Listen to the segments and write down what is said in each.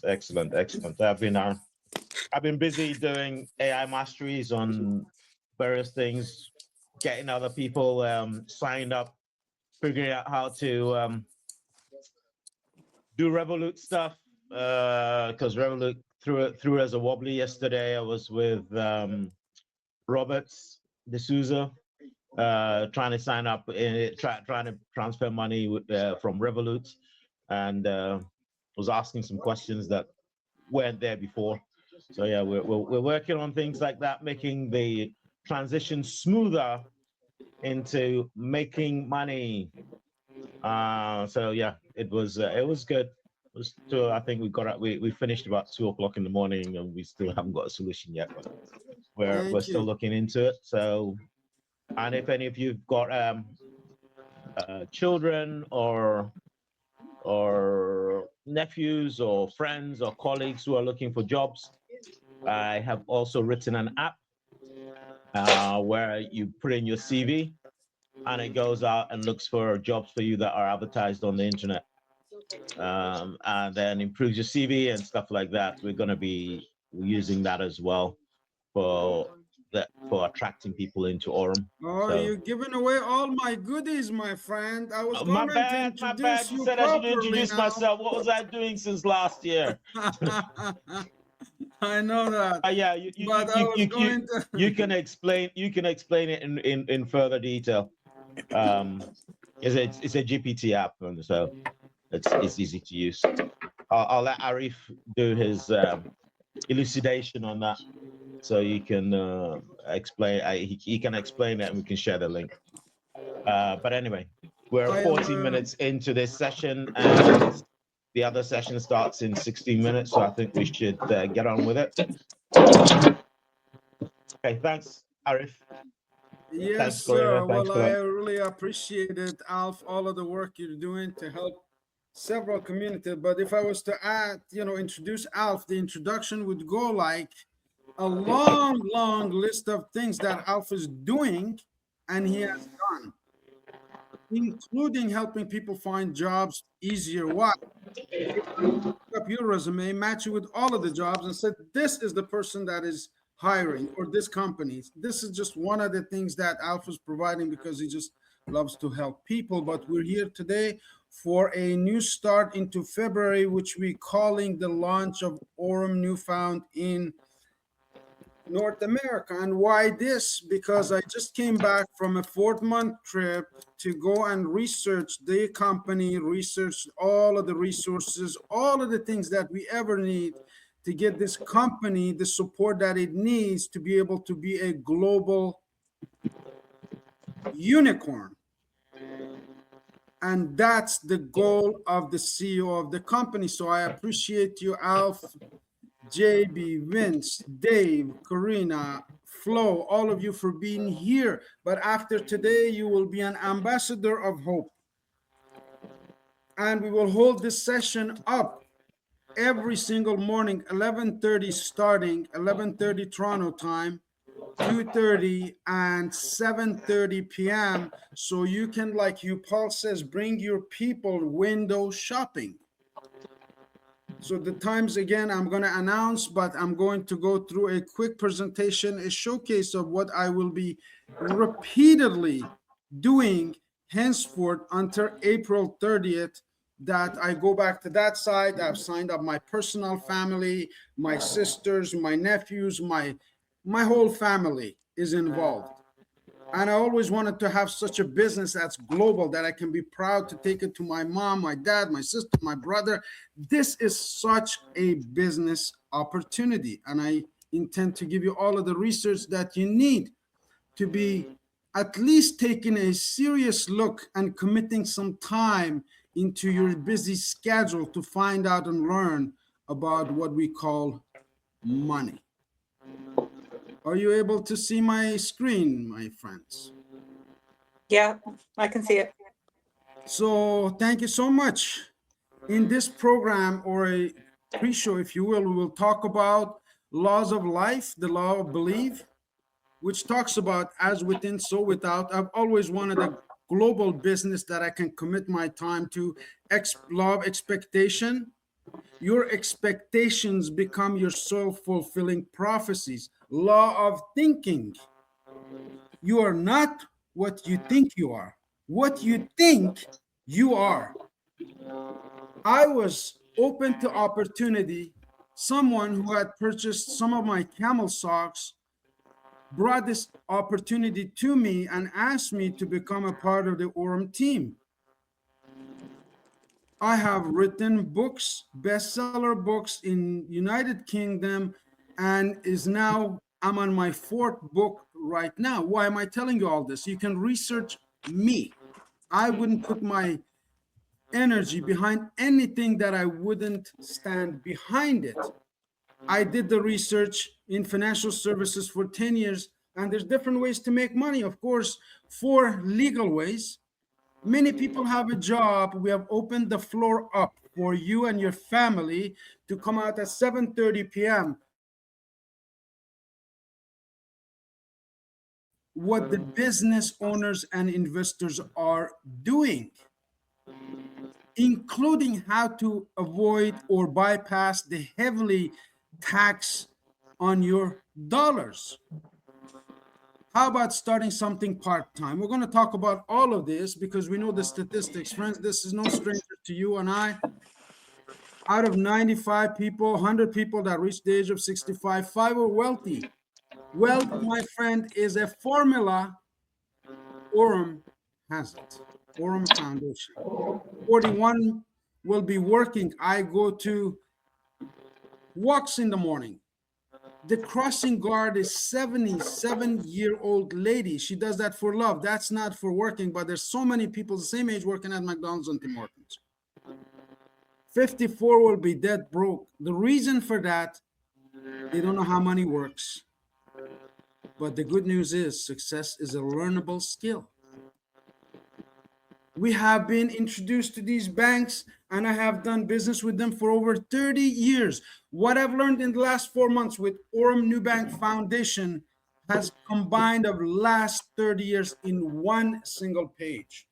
Excellent. I've been busy doing AI masteries on various things, getting other people signed up, figuring out how to do Revolut stuff, because Revolut threw as a wobbly yesterday. I was with Roberts D'Souza, trying to sign up, trying to transfer money from Revolut, and was asking some questions that weren't there before. So yeah, we're working on things like that, making the transition smoother into making money. So yeah, it was good. It was I think we finished about 2 o'clock in the morning, and we still haven't got a solution yet, but we're still looking into it. So, and if any of you've got children or nephews or friends or colleagues who are looking for jobs, I have also written an app where you put in your CV and it goes out and looks for jobs for you that are advertised on the internet, and then improves your CV and stuff like that. We're going to be using that as well for attracting people into Aurum. Oh, So, you're giving away all my goodies, my friend. I was my going to bad. introduce You you said I should properly introduce now. myself. What was I doing since last year? I know that. Yeah, But I was going to. you can explain it in further detail. It's a GPT app, and so it's easy to use. I'll let Arif do his elucidation on that, so you can explain. He can explain it, and we can share the link. But anyway, we're 14 minutes into this session, and the other session starts in 16 minutes. So I think we should get on with it. Okay, thanks, Arif. Yes, thanks, sir. Thanks Well, for I that. really appreciate it, Alf, all of the work you're doing to help several communities. But if I was to add, introduce Alf, the introduction would go like a long, long list of things that Alf is doing and he has done, including helping people find jobs easier. Why? Because I'm going to pick up your resume, match you with all of the jobs, and said, this is the person that is hiring, or this company. This is just one of the things that Alpha's providing because he just loves to help people. But we're here today for a new start into February, which we're calling the launch of Aurum Newfound in North America. And why this? Because I just came back from a 4-month trip to go and research the company, research all of the resources, all of the things that we ever need to get this company the support that it needs to be able to be a global unicorn. And that's the goal of the CEO of the company. So I appreciate you, Alf, JB, Vince, Dave, Karina, Flo, all of you for being here. But after today, you will be an ambassador of hope. And we will hold this session up every single morning, 11:30 starting, 11:30 Toronto time, 2:30 and 7:30 p.m. So you can, like Paul says, bring your people window shopping. So the times, again, I'm going to announce, but I'm going to go through a quick presentation, a showcase of what I will be repeatedly doing henceforth until April 30th, that I go back to that side. I've signed up my personal family, my sisters, my nephews, my whole family is involved. And I always wanted to have such a business that's global, that I can be proud to take it to my mom, my dad, my sister, my brother. This is such a business opportunity. And I intend to give you all of the research that you need to be at least taking a serious look and committing some time into your busy schedule to find out and learn about what we call money. Are you able to see my screen, my friends? Yeah, I can see it. So thank you so much. In this program, or a pre-show, if you will, we will talk about laws of life, the law of belief, which talks about as within, so without. I've always wanted a global business that I can commit my time to. Law of expectation, Your expectations become your self-fulfilling prophecies. Law of thinking. You are not what you think you are. What you think you are. I was open to opportunity. Someone who had purchased some of my camel socks brought this opportunity to me and asked me to become a part of the Aurum team. I have written books, bestseller books in United Kingdom, and is now I'm on my fourth book right now. Why am I telling you all this? You can research me. I wouldn't put my energy behind anything that I wouldn't stand behind it. I did the research in financial services for 10 years, and there's different ways to make money. Of course, 4 legal ways. Many people have a job. We have opened the floor up for you and your family to come out at 7:30 p.m. What the business owners and investors are doing, including how to avoid or bypass the heavily tax on your dollars. How about starting something part-time? We're going to talk about all of this because we know the statistics. Friends, this is no stranger to you and I. Out of 95 people, 100 people that reach the age of 65, 5 are wealthy. Wealth, my friend, is a formula. Aurum has it. Aurum Foundation. 41 will be working. I go to walks in the morning. The crossing guard is 77-year-old lady. She does that for love. That's not for working, but there's so many people the same age working at McDonald's and Tim Hortons. 54 will be dead broke. The reason for that, they don't know how money works. But the good news is success is a learnable skill. We have been introduced to these banks, and I have done business with them for over 30 years. What I've learned in the last 4 months with Aurum Neobank Foundation has combined of last 30 years in one single page.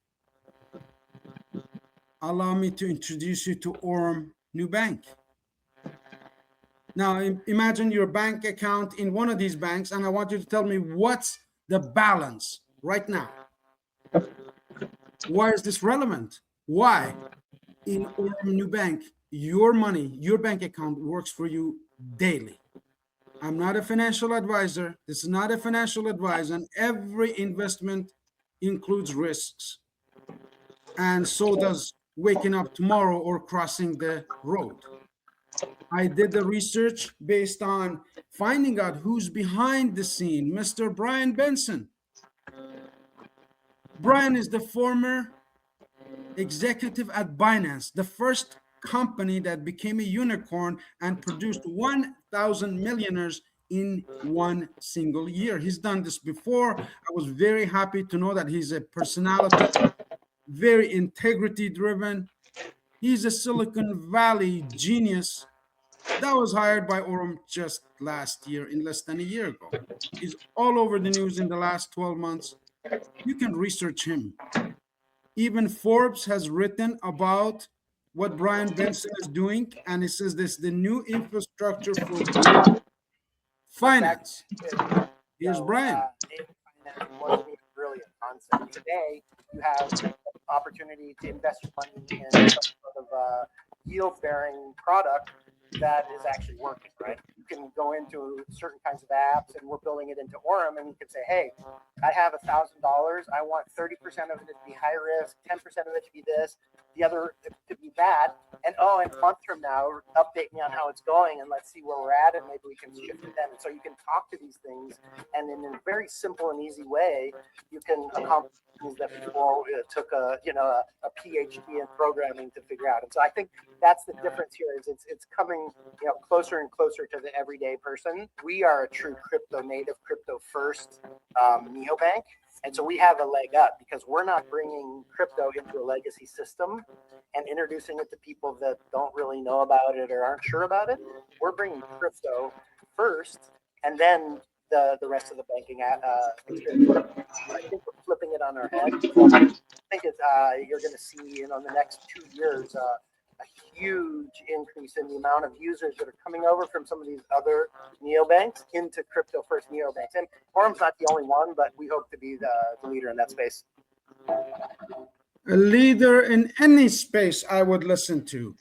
Allow me to introduce you to Aurum Neobank. Now, imagine your bank account in one of these banks, and I want you to tell me what's the balance right now. Why is this relevant? Why? In Aurum Neobank, your money, your bank account works for you daily. I'm not a financial advisor. This is not a financial advice, and every investment includes risks. And so does waking up tomorrow or crossing the road. I did the research based on finding out who's behind the scene, Mr. Brian Benson. Brian is the former executive at Binance, the first company that became a unicorn and produced 1,000 millionaires in one single year. He's done this before. I was very happy to know that he's a personality, very integrity driven. He's a Silicon Valley genius that was hired by Aurum just last year, in less than a year ago. He's all over the news in the last 12 months. You can research him. Even Forbes has written about what Brian Benson is doing, and it says this: the new infrastructure for global finance. Here's Brian. Wasn't even really a concept. Today, you have opportunity to invest your money in some sort of yield-bearing product that is actually working, right? You can go into certain kinds of apps, and we're building it into Aurum, and you can say, hey, I have $1,000. I want 30% of it to be high risk, 10% of it to be this, the other to be that. And in a month from now, update me on how it's going, and let's see where we're at, and maybe we can shift it then. And so you can talk to these things, and in a very simple and easy way, you can accomplish things that before it took a PhD in programming to figure out. And so I think that's the difference here. Is it's coming closer and closer to the everyday person. We are a true crypto native, crypto first neobank. And so we have a leg up because we're not bringing crypto into a legacy system and introducing it to people that don't really know about it or aren't sure about it. We're bringing crypto first, and then the rest of the banking experience. I think we're flipping it on our head. I think it's, you're going to see in the next 2 years a huge increase in the amount of users that are coming over from some of these other neobanks into crypto first neobanks. And Aurum's not the only one, but we hope to be the leader in that space. A leader in any space I would listen to,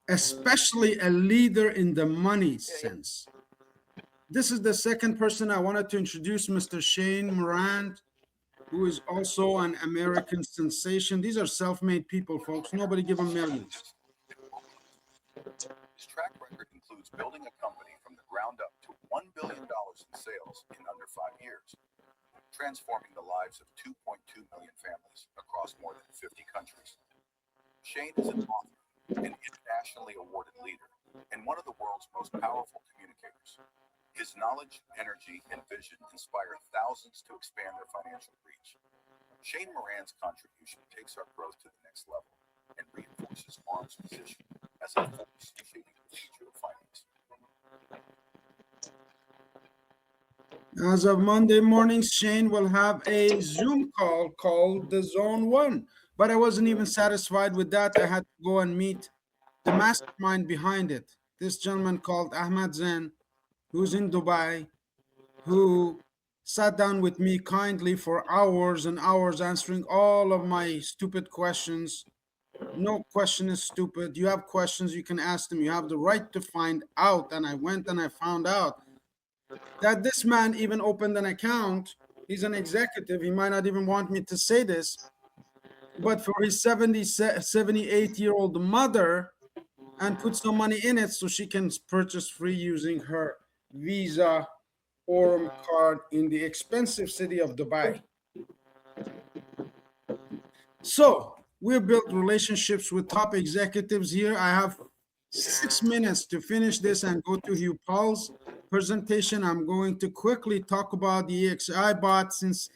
especially a leader in the money sense. This is the second person I wanted to introduce, Mr. Shane Moran, who is also an American sensation. These are self-made people, folks. Nobody give them millions. His track record includes building a company from the ground up to $1 billion in sales in under 5 years, transforming the lives of 2.2 million families across more than 50 countries. Shane is an author, an internationally awarded leader, and one of the world's most powerful communicators. His knowledge, energy, and vision inspire thousands to expand their financial reach. Shane Moran's contribution takes our growth to the next level and reinforces Aurum's position as a force shaping the future of finance. As of Monday morning, Shane will have a Zoom call called the Zone 1. But I wasn't even satisfied with that. I had to go and meet the mastermind behind it. This gentleman called Ahmad Zain, who's in Dubai, who sat down with me kindly for hours and hours answering all of my stupid questions. No question is stupid. You have questions, you can ask them. You have the right to find out. And I went and I found out that this man even opened an account. He's an executive. He might not even want me to say this, but for his 78-year-old mother, and put some money in it so she can purchase free using her Visa Aurum card in the expensive city of Dubai. So we built relationships with top executives here. I have 6 minutes to finish this and go to Hugh Paul's presentation. I'm going to quickly talk about the EXI bot since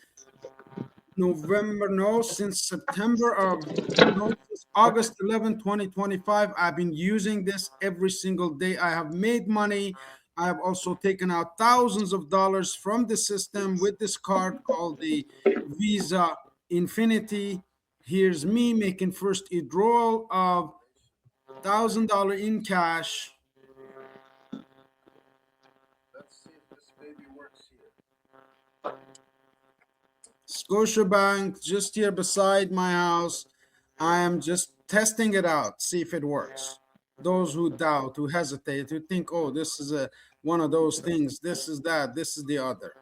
August 11, 2025. I've been using this every single day. I have made money. I have also taken out thousands of dollars from the system with this card called the Visa Infinity. Here's me making first withdrawal of $1,000 in cash. Let's see if this baby works here. Scotiabank, just here beside my house. I am just testing it out, see if it works. Those who doubt, who hesitate, who think, oh, this is one of those things, this is that, this is the other.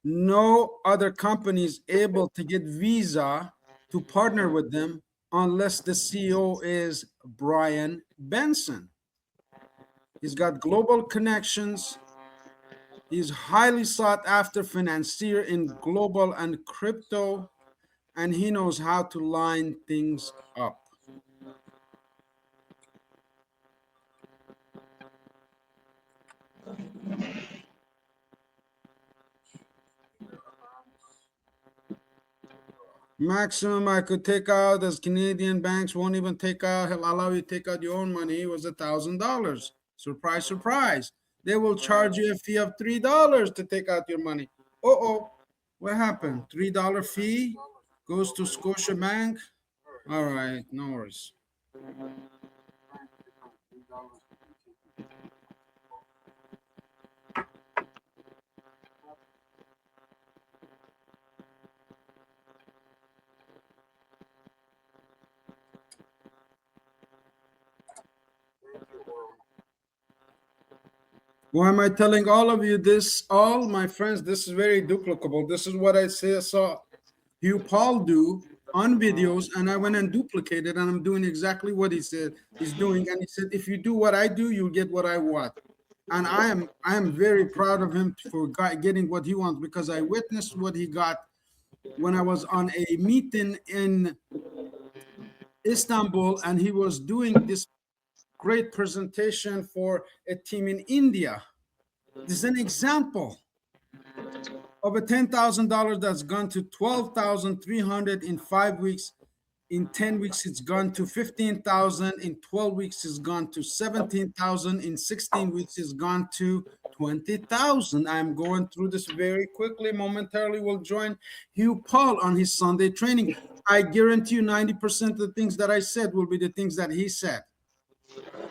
No other company is able to get Visa to partner with them unless the CEO is Brian Benson. He's got global connections. He's highly sought after financier in global and crypto, and he knows how to line things up. Maximum I could take out, as Canadian banks won't even take out, he'll allow you to take out your own money, was $1,000. Surprise, surprise. They will charge you a fee of $3 to take out your money. Uh-oh, what happened? $3 fee goes to Scotiabank. All right, no worries. Why am I telling all of you this? All my friends, this is very duplicable. This is what I saw Hugh Paul do on videos, and I went and duplicated, and I'm doing exactly what he said he's doing. And he said, if you do what I do, you'll get what I want. And I am very proud of him for getting what he wants, because I witnessed what he got when I was on a meeting in Istanbul, and he was doing this great presentation for a team in India. This is an example of a $10,000 that's gone to $12,300 in 5 weeks In 10 weeks, it's gone to 15,000. In 12 weeks, it's gone to 17,000. In 16 weeks, it's gone to 20,000. I'm going through this very quickly. Momentarily, we'll join Hugh Paul on his Sunday training. I guarantee you 90% of the things that I said will be the things that he said,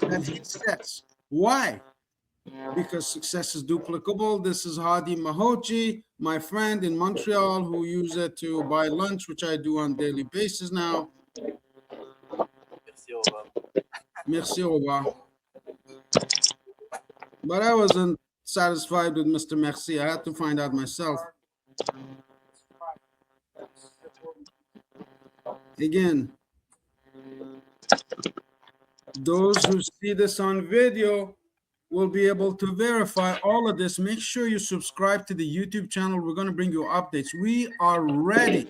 that he says. Why? Because success is duplicable. This is Hadi Mahochi, my friend in Montreal, who use it to buy lunch, which I do on a daily basis now. Merci, au revoir. But I wasn't satisfied with Mr. Merci. I had to find out myself. Again, those who see this on video will be able to verify all of this. Make sure you subscribe to the YouTube channel. We're going to bring you updates. We are ready.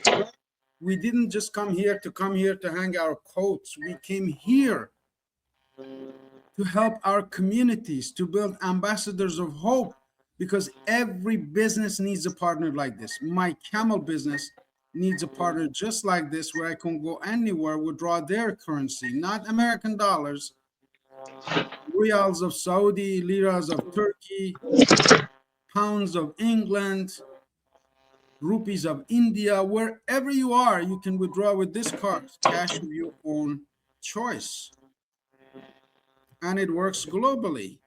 We didn't just come here to hang our coats. We came here to help our communities, to build ambassadors of hope, because every business needs a partner like this. My camel business needs a partner just like this, where I can go anywhere, withdraw their currency, not American dollars, Riyals of Saudi, liras of Turkey, pounds of England, rupees of India. Wherever you are, you can withdraw with this card, cash of your own choice. And it works globally.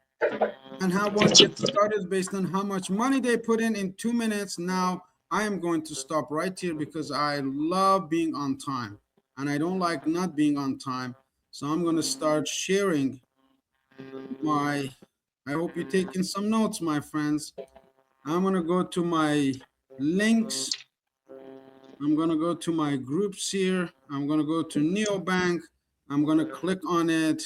And how one gets started based on how much money they put in 2 minutes. Now, I am going to stop right here because I love being on time. And I don't like not being on time. So I'm going to start sharing I hope you're taking some notes, my friends. I'm going to go to my links. I'm going to go to my groups here. I'm going to go to Neobank. I'm going to click on it.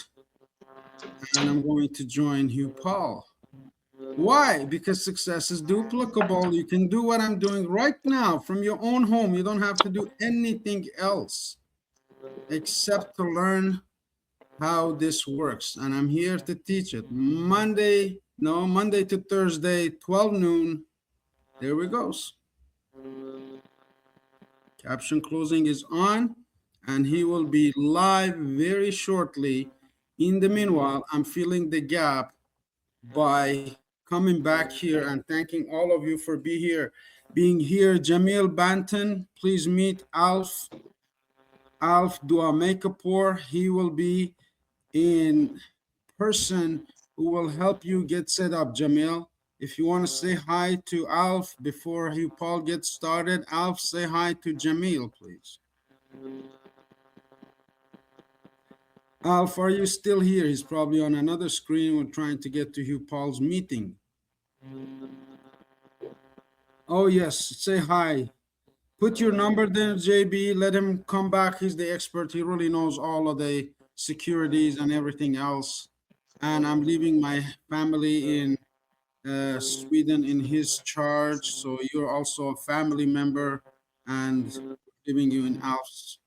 And I'm going to join Hugh Paul. Why? Because success is duplicable. You can do what I'm doing right now from your own home. You don't have to do anything else except to learn how this works. And I'm here to teach it. Monday to Thursday, 12 noon. There we goes. Caption closing is on, and he will be live very shortly. In the meanwhile, I'm filling the gap by coming back here and thanking all of you for being here. Jamil Banton, please meet Alf Duamekapour. He will be in person who will help you get set up, Jamil. If you want to say hi to Alf before Hugh Paul gets started, Alf, say hi to Jamil, please. Alf, are you still here? He's probably on another screen. We're trying to get to Hugh Paul's meeting. Oh, yes, say hi. Put your number there, JB. Let him come back. He's the expert. He really knows all of the securities and everything else. And I'm leaving my family in Sweden in his charge. So you're also a family member and leaving you in Alf's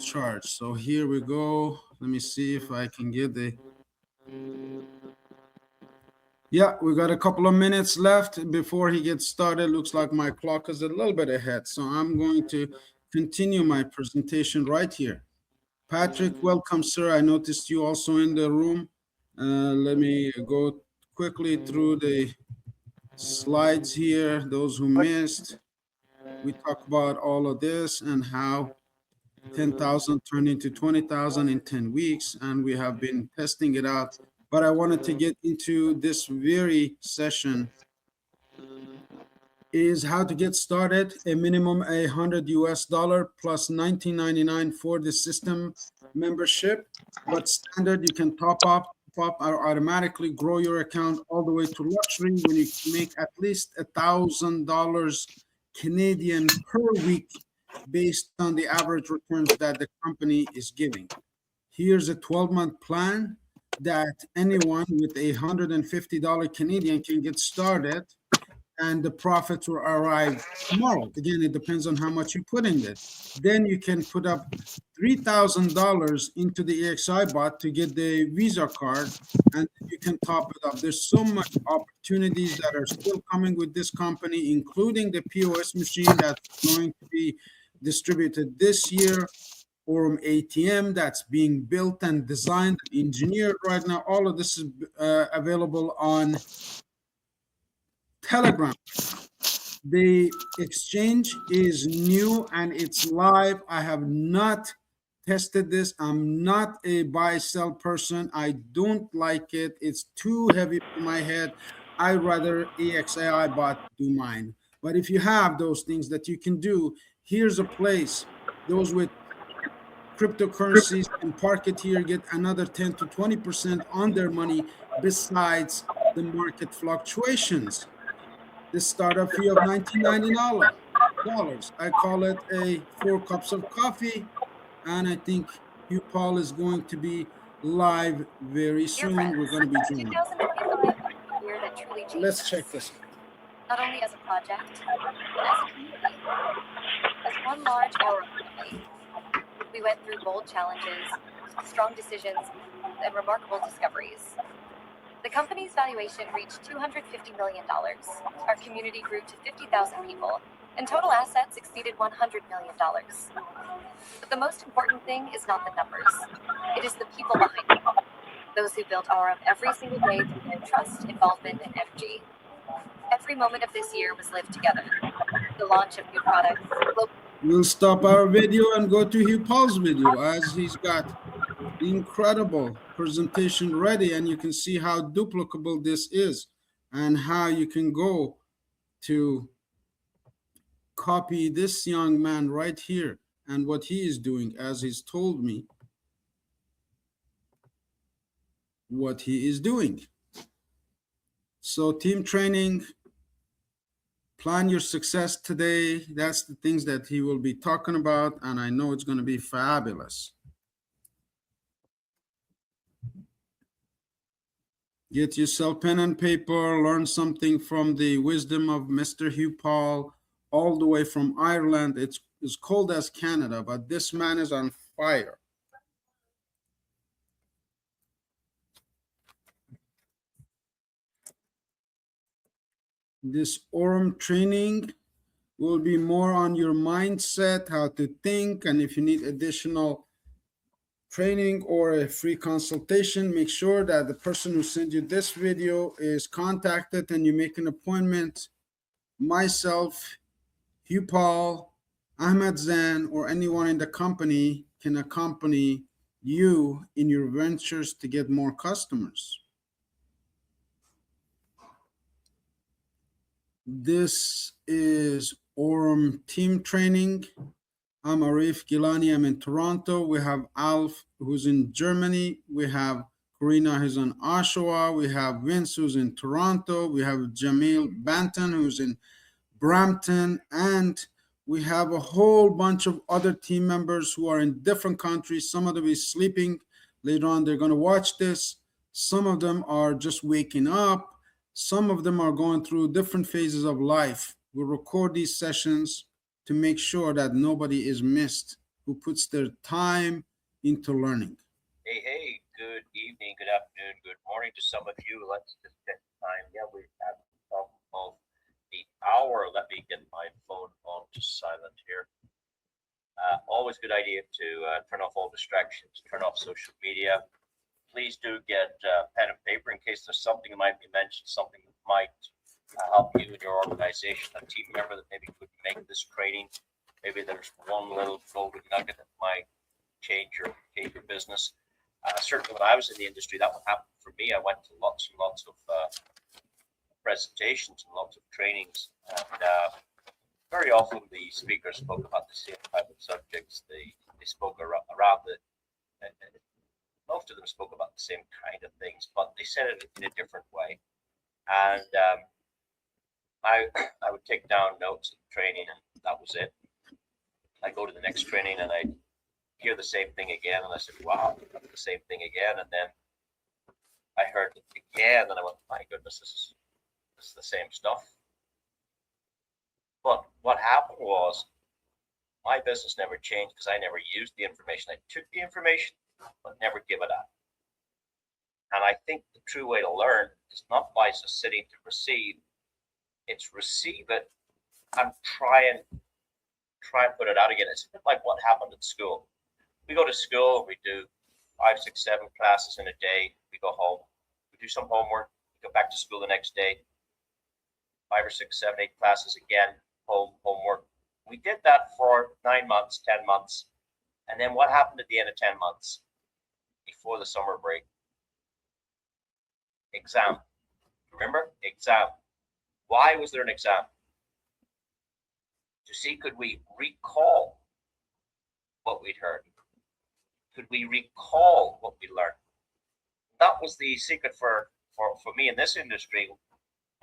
charge. So here we go. Let me see if I can get the... Yeah, we got a couple of minutes left before he gets started. Looks like my clock is a little bit ahead. So I'm going to continue my presentation right here. Patrick, welcome, sir. I noticed you also in the room. Let me go quickly through the slides here. Those who missed, we talk about all of this and how 10,000 turned into 20,000 in 10 weeks, and we have been testing it out. But I wanted to get into this very session is how to get started. A minimum $100 plus $19.99 for the system membership, but standard you can top up or automatically grow your account all the way to luxury when you make at least $1,000 Canadian per week based on the average returns that the company is giving. Here's a 12-month plan that anyone with $150 Canadian can get started, and the profits will arrive tomorrow. Again, it depends on how much you put in it. Then you can put up $3,000 into the EXI bot to get the Visa card, and you can top it up. There's so much opportunities that are still coming with this company, including the POS machine that's going to be distributed this year. Aurum ATM that's being built and designed, engineered right now. All of this is available on Telegram. The exchange is new and it's live. I have not tested this. I'm not a buy sell person. I don't like it. It's too heavy for my head. I'd rather EXAI bot do mine. But if you have those things that you can do, here's a place. Those with cryptocurrencies can park it here, get another 10 to 20% on their money besides the market fluctuations. The startup fee of $19.99. I call it a 4 cups of coffee, and I think Hugh Paul is going to be live very soon. We're going to be joined. 2025 a year that truly changed Let's check this. not only as a project, but as a community. As one large Aurum family, we went through bold challenges, strong decisions, and remarkable discoveries. The company's valuation reached $250 million. Our community grew to 50,000 people, and total assets exceeded $100 million. But the most important thing is not the numbers. It is the people behind them. Those who built Aurum every single day through their trust, involvement, and energy. Every moment of this year was lived together. The launch of new products. We'll stop our video and go to Hugh Paul's video as he's got the incredible presentation ready, and you can see how duplicable this is and how you can go to copy this young man right here and what he is doing as he's told me what he is doing. So team training, plan your success today. That's the things that he will be talking about, and I know it's going to be fabulous. Get yourself pen and paper, learn something from the wisdom of Mr. Hugh Paul, all the way from Ireland. It's as cold as Canada, but this man is on fire. This Aurum training will be more on your mindset, how to think, and if you need additional training or a free consultation, make sure that the person who sent you this video is contacted and you make an appointment. Myself, Hugh Paul, Ahmed Zan, or anyone in the company can accompany you in your ventures to get more customers. This is Aurum team training. I'm Arif Gilany. I'm in Toronto. We have Alf, who's in Germany. We have Karina, who's in Oshawa. We have Vince, who's in Toronto. We have Jamil Banton, who's in Brampton. And we have a whole bunch of other team members who are in different countries. Some of them is sleeping. Later on, they're going to watch this. Some of them are just waking up. Some of them are going through different phases of life. We record these sessions to make sure that nobody is missed who puts their time into learning. Hey, good evening, good afternoon, good morning to some of you. Let's just get time. Yeah, we have top of the hour. Let me get my phone on to silent here. Always good idea to turn off all distractions, turn off social media. Please do get pen and paper in case there's something that might be mentioned, something that might help you in your organization, a team member that maybe could make this training. Maybe there's one little golden nugget that might change your business. Certainly when I was in the industry, that would happen for me. I went to lots and lots of presentations and lots of trainings, and very often the speakers spoke about the same type of subjects. They spoke around the most of them spoke about the same kind of things, but they said it in a different way. And I would take down notes of training, and that was it. I go to the next training and I hear the same thing again, and I said, wow, that's the same thing again. And then I heard it again, and I went, my goodness, this is the same stuff. But what happened was my business never changed because I never used the information. I took the information, but never give it up. And I think the true way to learn is not by just sitting to receive. It's receive it and try and put it out again. It's a bit like what happened at school. We go to school, we do 5, 6, 7 classes in a day. We go home, we do some homework, we go back to school the next day, 5 or 6, 7, 8 classes again, homework. We did that for 9 months, 10 months. And then what happened at the end of 10 months before the summer break? Exam. Remember? Exam. Why was there an exam? To see, could we recall what we'd heard? Could we recall what we learned? That was the secret for me in this industry.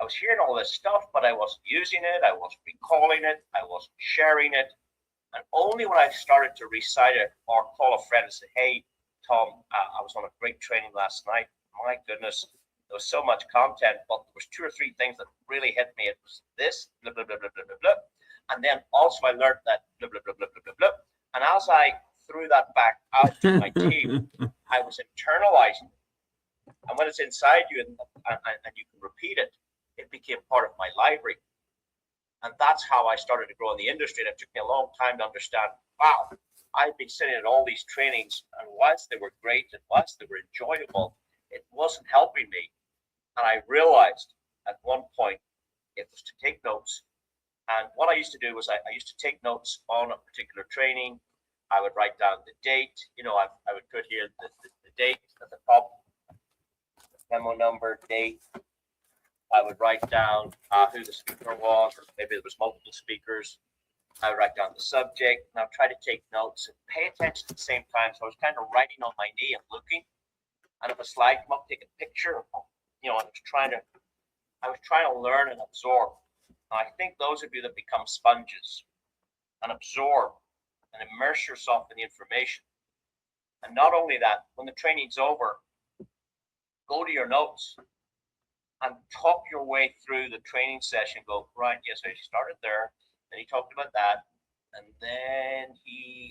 I was hearing all this stuff, but I wasn't using it. I wasn't recalling it. I wasn't sharing it. And only when I started to recite it or call a friend and say, hey, Tom, I was on a great training last night. My goodness, there was so much content, but there was 2 or 3 things that really hit me. It was this, blah, blah, blah, blah, blah, blah, blah. And then also I learned that blah, blah, blah, blah, blah, blah, blah. And as I threw that back out to my team, I was internalizing it. And when it's inside you and you can repeat it, it became part of my library. And that's how I started to grow in the industry. And it took me a long time to understand, wow, I've been sitting at all these trainings, and whilst they were great and whilst they were enjoyable, it wasn't helping me. And I realized at one point it was to take notes. And what I used to do was I used to take notes on a particular training. I would write down the date. You know, I would put here the date at the top, the memo number, date. I would write down who the speaker was, or maybe there was multiple speakers. I would write down the subject, and I would try to take notes and pay attention at the same time. So I was kind of writing on my knee and looking. And if a slide came up, take a picture. You know, I was trying to learn and absorb. And I think those of you that become sponges and absorb and immerse yourself in the information. And not only that, when the training's over, go to your notes and talk your way through the training session. Go, right, yes, I started there. Then he talked about that. And then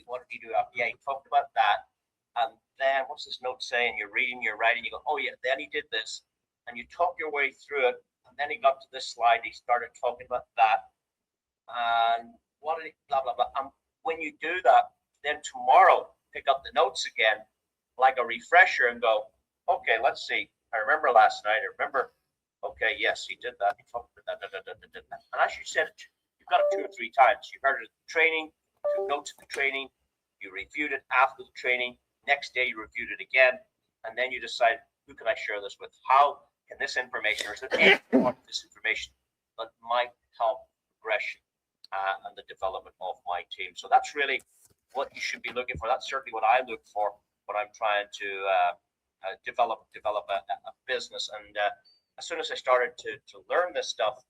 what did he do? Yeah, he talked about that. And then what's this note saying? You're reading, you're writing, you go, oh yeah, then he did this. And you talk your way through it. And then he got to this slide, he started talking about that. And what did he, blah, blah, blah. And when you do that, then tomorrow, pick up the notes again, like a refresher, and go, okay, let's see. I remember last night, okay, yes, he did that. He talked about that. And as you said, you've got it 2 or 3 times. You heard it at the training, took notes of the training, you reviewed it after the training, next day you reviewed it again, and then you decide, who can I share this with? How can this information, or is it any part of this information that might help progression and the development of my team? So that's really what you should be looking for. That's certainly what I look for when I'm trying to develop a business. And as soon as I started to learn this stuff,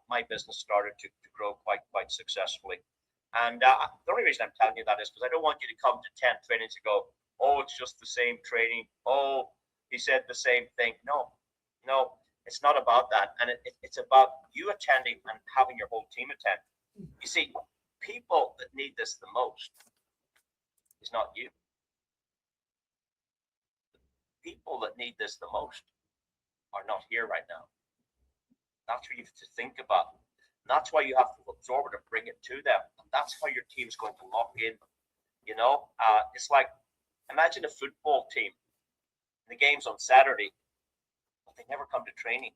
my business started to grow quite successfully. And the only reason I'm telling you that is because I don't want you to come to 10 trainings and go, oh, it's just the same training. Oh, he said the same thing. No, it's not about that. And it's about you attending and having your whole team attend. You see, people that need this the most is not you. People that need this the most are not here right now. That's what you have to think about. And that's why you have to absorb it and bring it to them. And that's how your team is going to lock in. You know, it's like, imagine a football team. The game's on Saturday, but they never come to training.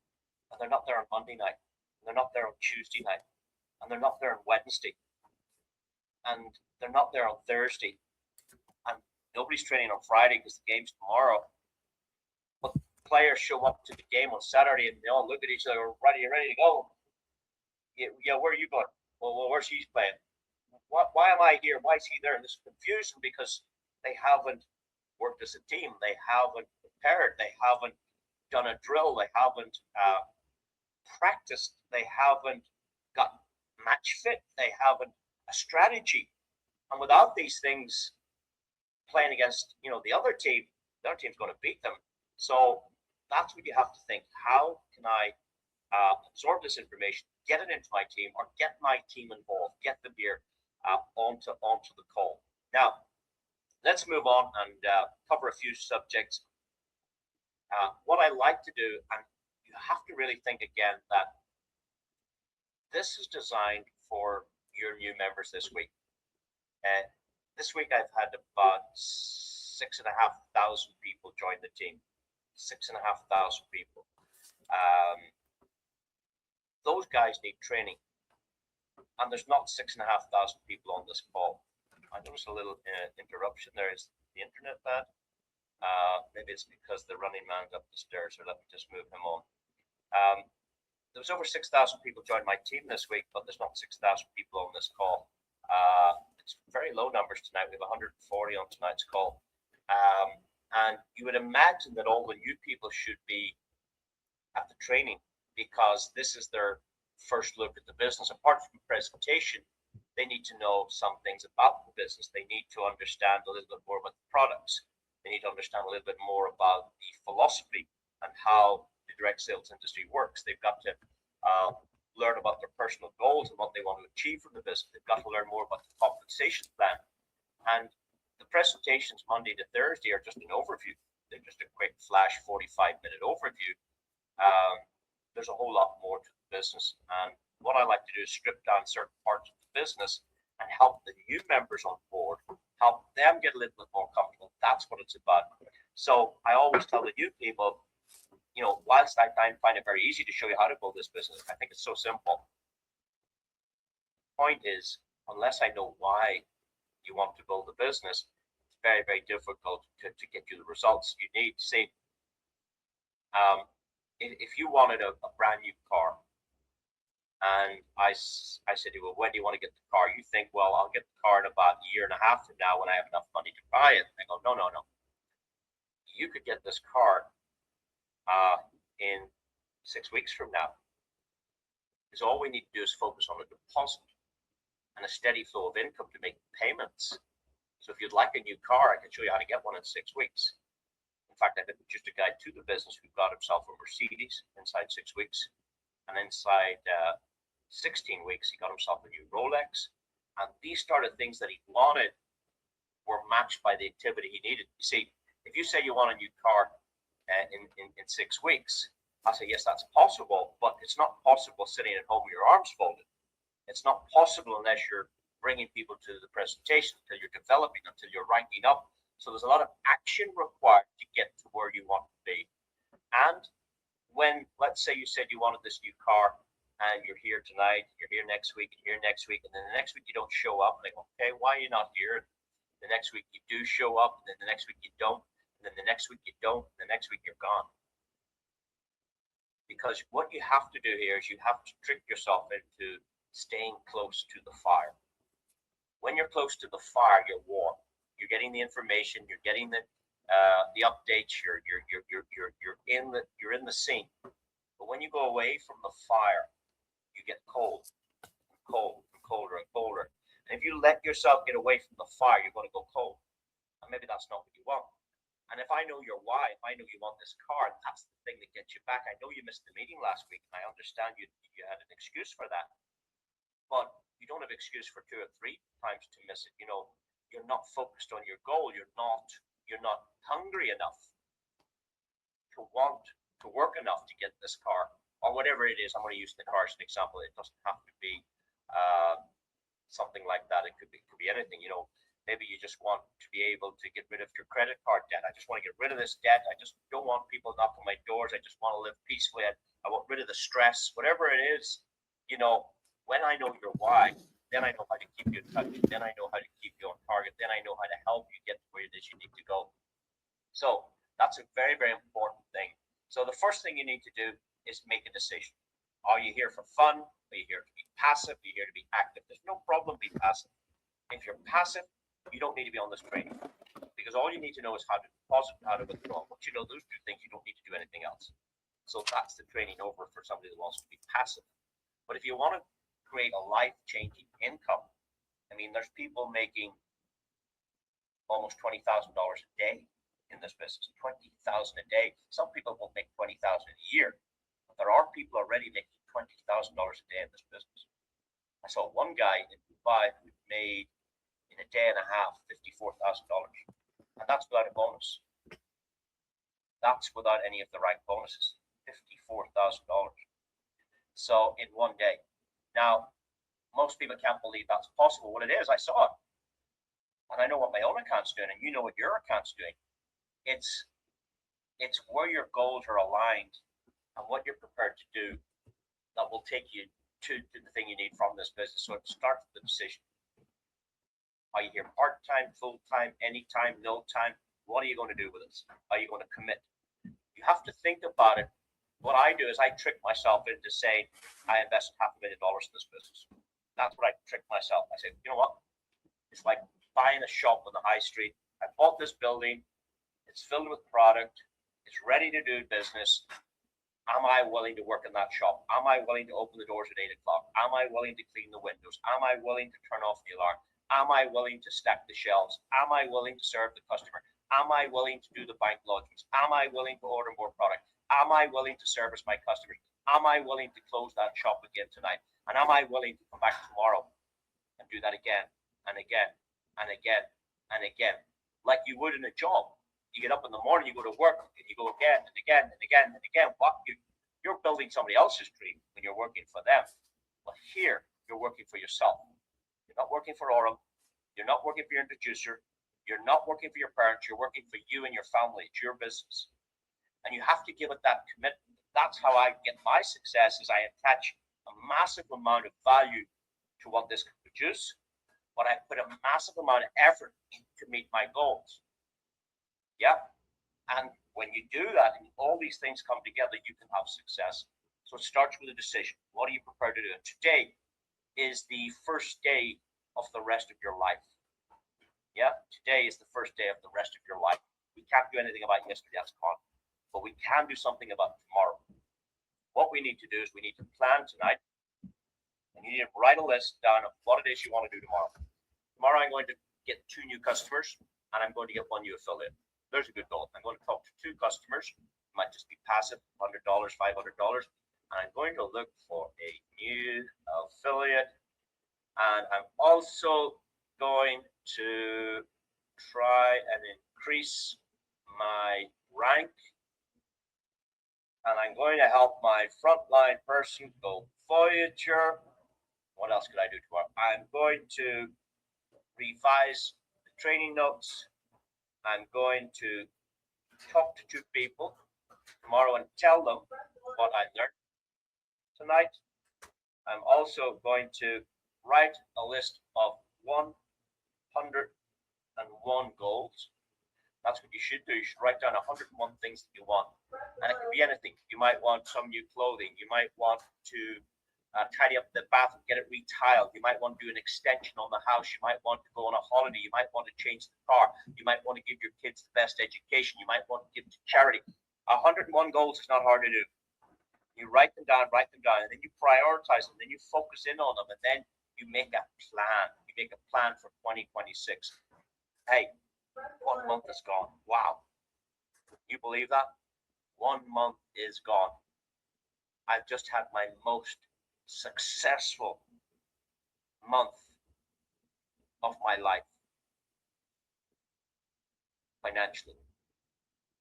And they're not there on Monday night. And they're not there on Tuesday night. And they're not there on Wednesday. And they're not there on Thursday. And nobody's training on Friday because the game's tomorrow. But players show up to the game on Saturday and they all look at each other, ready to go. Yeah, where are you going? Well, where's he playing? Why am I here? Why is he there? And there's confusion because they haven't worked as a team. They haven't prepared. They haven't done a drill. They haven't practiced. They haven't got match fit. They haven't a strategy. And without these things, playing against the other team's going to beat them. So that's what you have to think. How can I absorb this information, get it into my team, or get my team involved, get them here onto the call. Now, let's move on and cover a few subjects. What I like to do, and you have to really think again that this is designed for your new members this week. This week I've had about 6,500 people join the team. 6,500 people. Those guys need training, and there's not 6,500 people on this call. I noticed a little interruption there. Is the internet bad? Maybe it's because the running man's up the stairs, or let me just move him on. There was over 6,000 people joined my team this week, but there's not 6,000 people on this call. It's very low numbers tonight. We have 140 on tonight's call. And you would imagine that all the new people should be at the training, because this is their first look at the business. Apart from the presentation, they need to know some things about the business. They need to understand a little bit more about the products. They need to understand a little bit more about the philosophy and how the direct sales industry works. They've got to learn about their personal goals and what they want to achieve from the business. They've got to learn more about the compensation plan. And the presentations Monday to Thursday are just an overview. They're just a quick flash 45-minute overview. There's a whole lot more to the business. And what I like to do is strip down certain parts of the business and help the new members on board, help them get a little bit more comfortable. That's what it's about. So I always tell the new people, you know, whilst I find it very easy to show you how to build this business, I think it's so simple. Point is, unless I know why you want to build a business, it's very, very difficult to get you the results you need. See, if you wanted a brand new car, and I said to you, well, when do you want to get the car? You think, well, I'll get the car in about a year and a half from now when I have enough money to buy it. I go, no. You could get this car in 6 weeks from now. Because all we need to do is focus on a deposit and a steady flow of income to make payments. So if you'd like a new car, I can show you how to get one in 6 weeks. In fact, I've introduced a guy to the business who got himself a Mercedes inside 6 weeks. And inside 16 weeks, he got himself a new Rolex. And these started things that he wanted were matched by the activity he needed. You see, if you say you want a new car in 6 weeks, I say, yes, that's possible, but it's not possible sitting at home with your arms folded. It's not possible unless you're bringing people to the presentation, until you're developing, until you're ranking up. So there's a lot of action required to get to where you want to be. And when, let's say you said you wanted this new car, and you're here tonight, you're here next week, and here next week, and then the next week you don't show up, like, okay, why are you not here? The next week you do show up, and then the next week you don't, and then the next week you don't, and the next week you're gone. Because what you have to do here is you have to trick yourself into staying close to the fire. When you're close to the fire, you're warm. You're getting the information, you're getting the updates, you're in the scene. But when you go away from the fire, you get cold, colder and colder. And if you let yourself get away from the fire, you're going to go cold. And maybe that's not what you want. And if I know your why, if I know you want this car, that's the thing that gets you back. I know you missed the meeting last week, and I understand you had an excuse for that. But you don't have an excuse for 2 or 3 times to miss it. You know, you're not focused on your goal. You're not hungry enough to want to work enough to get this car, or whatever it is. I'm going to use the car as an example. It doesn't have to be something like that. It could be anything. You know, maybe you just want to be able to get rid of your credit card debt. I just want to get rid of this debt. I just don't want people knocking my doors. I just want to live peacefully. I want rid of the stress, whatever it is. You know, when I know your why, then I know how to keep you in touch. Then I know how to keep you on target. Then I know how to help you get to where it is you need to go. So that's a very, very important thing. So the first thing you need to do is make a decision. Are you here for fun? Are you here to be passive? Are you here to be active? There's no problem being passive. If you're passive, you don't need to be on this training, because all you need to know is how to deposit and how to withdraw. Once you know those 2 things, you don't need to do anything else. So that's the training over for somebody that wants to be passive. But if you want to create a life-changing income, I mean, there's people making almost $20,000 a day in this business. 20,000 a day. Some people won't make 20,000 a year, but there are people already making $20,000 a day in this business. I saw one guy in Dubai who made in a day and a half $54,000, and that's without a bonus. That's without any of the right bonuses. $54,000. So in one day. Now, most people can't believe that's possible. Well, it is. I saw it. and I know what my own account's doing, and you know what your account's doing. It's where your goals are aligned and what you're prepared to do that will take you to the thing you need from this business. So it starts with the decision. Are you here part-time, full-time, anytime, no time? What are you going to do with this? Are you going to commit? You have to think about it. What I do is I trick myself into saying I invest $500,000 in this business. That's what I trick myself. I say, you know what? It's like buying a shop on the high street. I bought this building. It's filled with product. It's ready to do business. Am I willing to work in that shop? Am I willing to open the doors at 8 o'clock? Am I willing to clean the windows? Am I willing to turn off the alarm? Am I willing to stack the shelves? Am I willing to serve the customer? Am I willing to do the bank lodgings? Am I willing to order more product? Am I willing to service my customers? Am I willing to close that shop again tonight? And am I willing to come back tomorrow and do that again and again and again and again, like you would in a job? You get up in the morning, you go to work, and you go again and again and again and again. You're building somebody else's dream when you're working for them. But here, you're working for yourself. You're not working for Aurum. You're not working for your introducer. You're not working for your parents. You're working for you and your family. It's your business. And you have to give it that commitment. That's how I get my success, is I attach a massive amount of value to what this can produce, but I put a massive amount of effort to meet my goals. Yeah. And when you do that, and all these things come together, you can have success. So it starts with a decision. What are you prepared to do? And today is the first day of the rest of your life. Yeah, today is the first day of the rest of your life. We can't do anything about yesterday, that's gone. But we can do something about tomorrow. What we need to do is we need to plan tonight. And you need to write a list down of what it is you want to do tomorrow. Tomorrow I'm going to get 2 new customers, and I'm going to get 1 new affiliate. There's a good goal. I'm going to talk to 2 customers. It might just be passive, $100, $500. And I'm going to look for a new affiliate. And I'm also going to try and increase my rank. And I'm going to help my frontline person go Voyager. What else could I do tomorrow? I'm going to revise the training notes. I'm going to talk to 2 people tomorrow and tell them what I learned tonight. I'm also going to write a list of 101 goals. That's what you should do. You should write down 101 things that you want. And it can be anything. You might want some new clothing. You might want to tidy up the bathroom, get it retiled. You might want to do an extension on the house. You might want to go on a holiday. You might want to change the car. You might want to give your kids the best education. You might want to give to charity. 101 goals is not hard to do. You write them down, and then you prioritize them, then you focus in on them, and then you make a plan. You make a plan for 2026. Hey, 1 month is gone. Wow. You believe that? 1 month is gone. I've just had my most successful month of my life financially.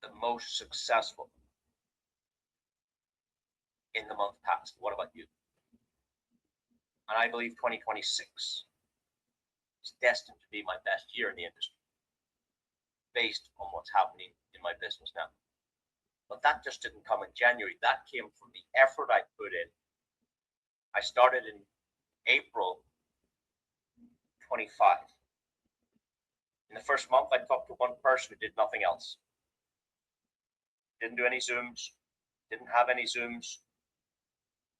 The most successful in the month past. What about you? And I believe 2026 is destined to be my best year in the industry, based on what's happening in my business now. But that just didn't come in January. That came from the effort I put in. I started in April 25. In the first month, I talked to 1 person who did nothing else. Didn't do any Zooms, didn't have any Zooms.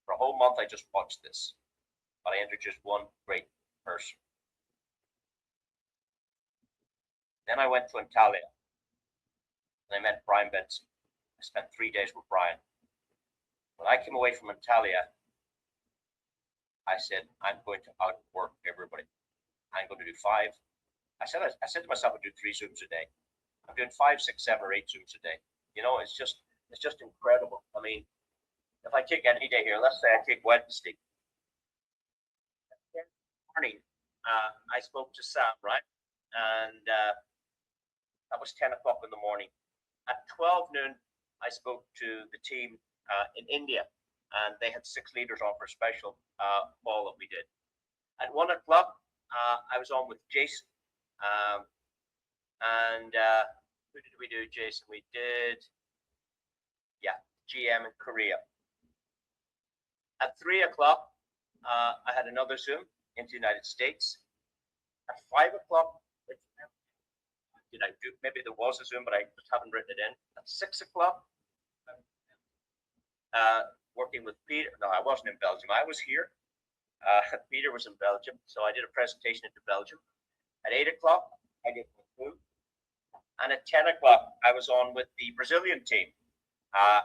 For a whole month, I just watched this. But I introduced 1 great person. Then I went to Antalya. And I met Brian Benson. I spent 3 days with Brian. When I came away from Antalya, I said, I'm going to outwork everybody. I'm going to do 5. I said to myself, I'd do 3 Zooms a day. I'm doing 5, 6, 7, or 8 Zooms a day. You know, it's just incredible. I mean, if I take any day here, let's say I take Wednesday. Morning, I spoke to Sam, right? And that was 10 o'clock in the morning. At 12 noon, I spoke to the team in India, and they had 6 leaders on for a special call that we did. At 1 o'clock, I was on with Jason Who did we do, Jason? We did, yeah, GM in Korea. At 3 o'clock, I had another Zoom into the United States. At 5 o'clock, did I do? Maybe there was a Zoom, but I just haven't written it in. At 6 o'clock, working with Peter. No, I wasn't in Belgium. I was here. Peter was in Belgium, so I did a presentation into Belgium. At 8 o'clock, I did food. And at 10 o'clock, I was on with the Brazilian team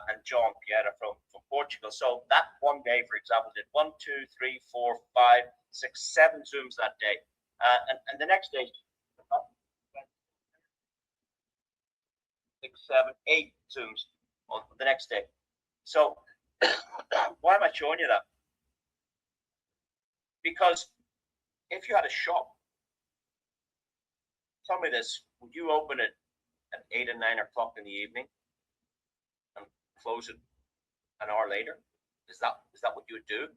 and John Piera from Portugal. So that one day, for example, did 1, 2, 3, 4, 5, 6, 7 Zooms that day. And the next day, 6, 7, 8 Zooms on the next day. So why am I showing you that? Because if you had a shop, tell me this, would you open it at 8 and 9 o'clock in the evening and close it an hour later? Is that what you would do?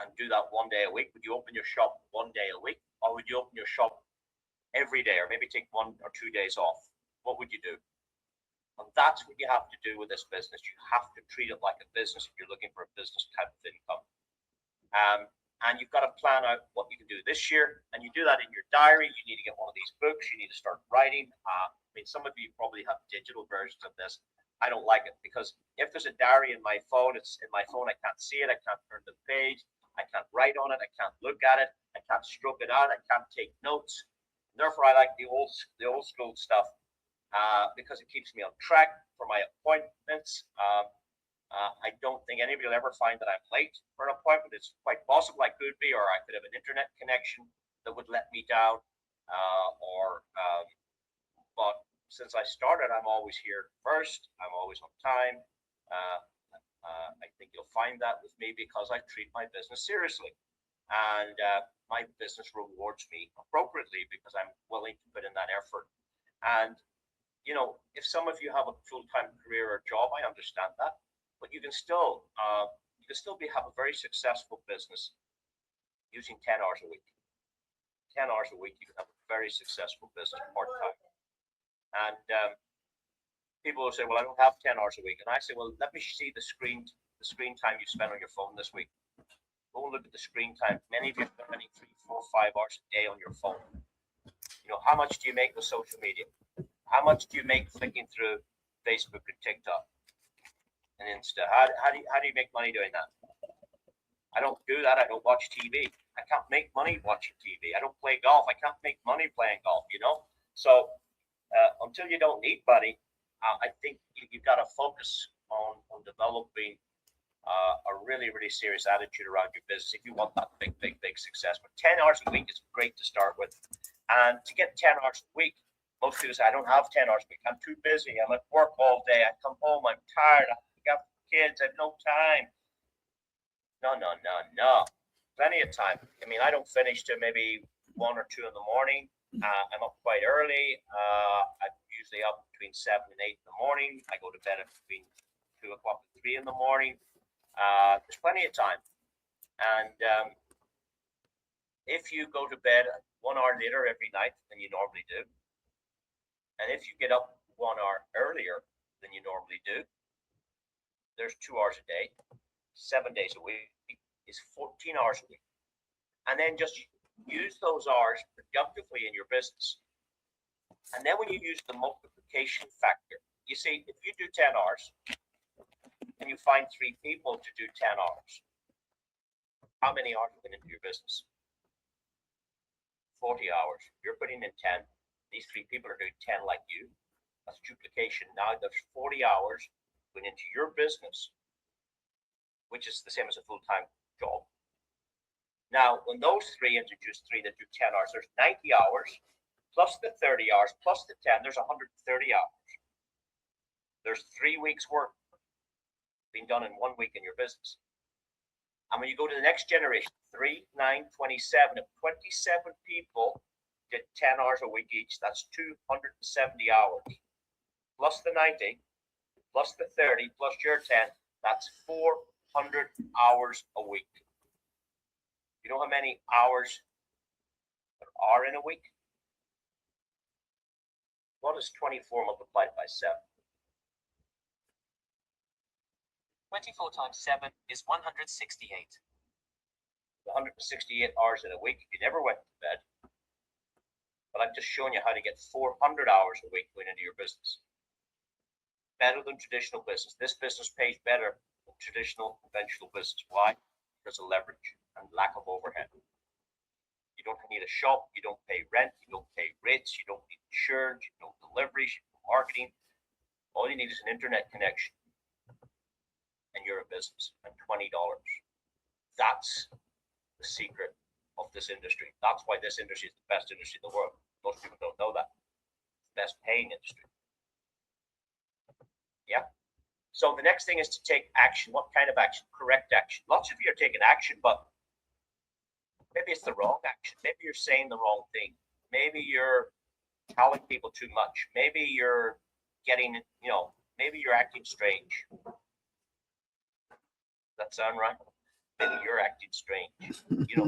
And do that one day a week? Would you open your shop one day a week? Or would you open your shop every day, or maybe take 1 or 2 days off? What would you do? And that's what you have to do with this business. You have to treat it like a business if you're looking for a business type of income. And you've got to plan out what you can do this year. And you do that in your diary. You need to get one of these books. You need to start writing. I mean, some of you probably have digital versions of this. I don't like it because if there's a diary in my phone, it's in my phone. I can't see it. I can't turn the page. I can't write on it. I can't look at it. I can't stroke it out. I can't take notes. Therefore, I like the old school stuff because it keeps me on track for my appointments. I don't think anybody will ever find that I'm late for an appointment. It's quite possible I could be, or I could have an internet connection that would let me down. But since I started, I'm always here first. I'm always on time. I think you'll find that with me because I treat my business seriously. And my business rewards me appropriately because I'm willing to put in that effort. And, you know, if some of you have a full-time career or job, I understand that. But you can still have a very successful business using 10 hours a week. 10 hours a week, you can have a very successful business part-time. And people will say, well, I don't have 10 hours a week. And I say, well, let me see the screen time you spend on your phone this week. Go and look at the screen time. Many of you are spending 3, 4, 5 hours a day on your phone. You know, how much do you make with social media? How much do you make flicking through Facebook and TikTok and Insta? How do you make money doing that? I don't do that. I don't watch TV. I can't make money watching TV. I don't play golf. I can't make money playing golf, you know? So until you don't need money, I think you've got to focus on developing a really, really serious attitude around your business if you want that big success. But 10 hours a week is great to start with. And to get 10 hours a week, most people say, I don't have 10 hours a week. I'm too busy. I'm at work all day. I come home. I'm tired. I got kids. I have no time. No. Plenty of time. I mean, I don't finish till maybe 1 or 2 in the morning. I'm up quite early. I'm usually up between 7 and 8 in the morning. I go to bed at between 2 o'clock and 3 in the morning. There's plenty of time. And if you go to bed 1 hour later every night than you normally do, and if you get up 1 hour earlier than you normally do, there's 2 hours a day, 7 days a week, is 14 hours a week. And then just use those hours productively in your business. And then when you use the multiplication factor, you see, if you do 10 hours and you find 3 people to do 10 hours, how many hours you put into your business? 40 hours. You're putting in 10. These 3 people are doing 10 like you. That's duplication. Now there's 40 hours going into your business, which is the same as a full-time job. Now, when those 3 introduce 3 that do 10 hours, there's 90 hours, plus the 30 hours, plus the 10, there's 130 hours. There's 3 weeks' work being done in 1 week in your business. And when you go to the next generation, 3, 9, 27, if 27 people did 10 hours a week each, that's 270 hours. Plus the 90, plus the 30, plus your 10, that's 400 hours a week. You know how many hours there are in a week? What is 24 multiplied by 7? 24 times 7 is 168. 168 hours in a week. If you never went to bed, but I've just shown you how to get 400 hours a week going into your business. Better than traditional business. This business pays better than traditional conventional business. Why? Because of leverage and lack of overhead. You don't need a shop. You don't pay rent. You don't pay rates. You don't need insurance. You don't deliveries. You don't marketing. All you need is an internet connection, and you're a business. And $20. That's the secret of this industry. That's why this industry is the best industry in the world. Most people don't know that. It's the best paying industry. Yeah. So the next thing is to take action. What kind of action? Correct action. Lots of you are taking action, but maybe it's the wrong action. Maybe you're saying the wrong thing. Maybe you're telling people too much. Maybe you're getting, maybe you're acting strange. Does that sound right? Maybe you're acting strange.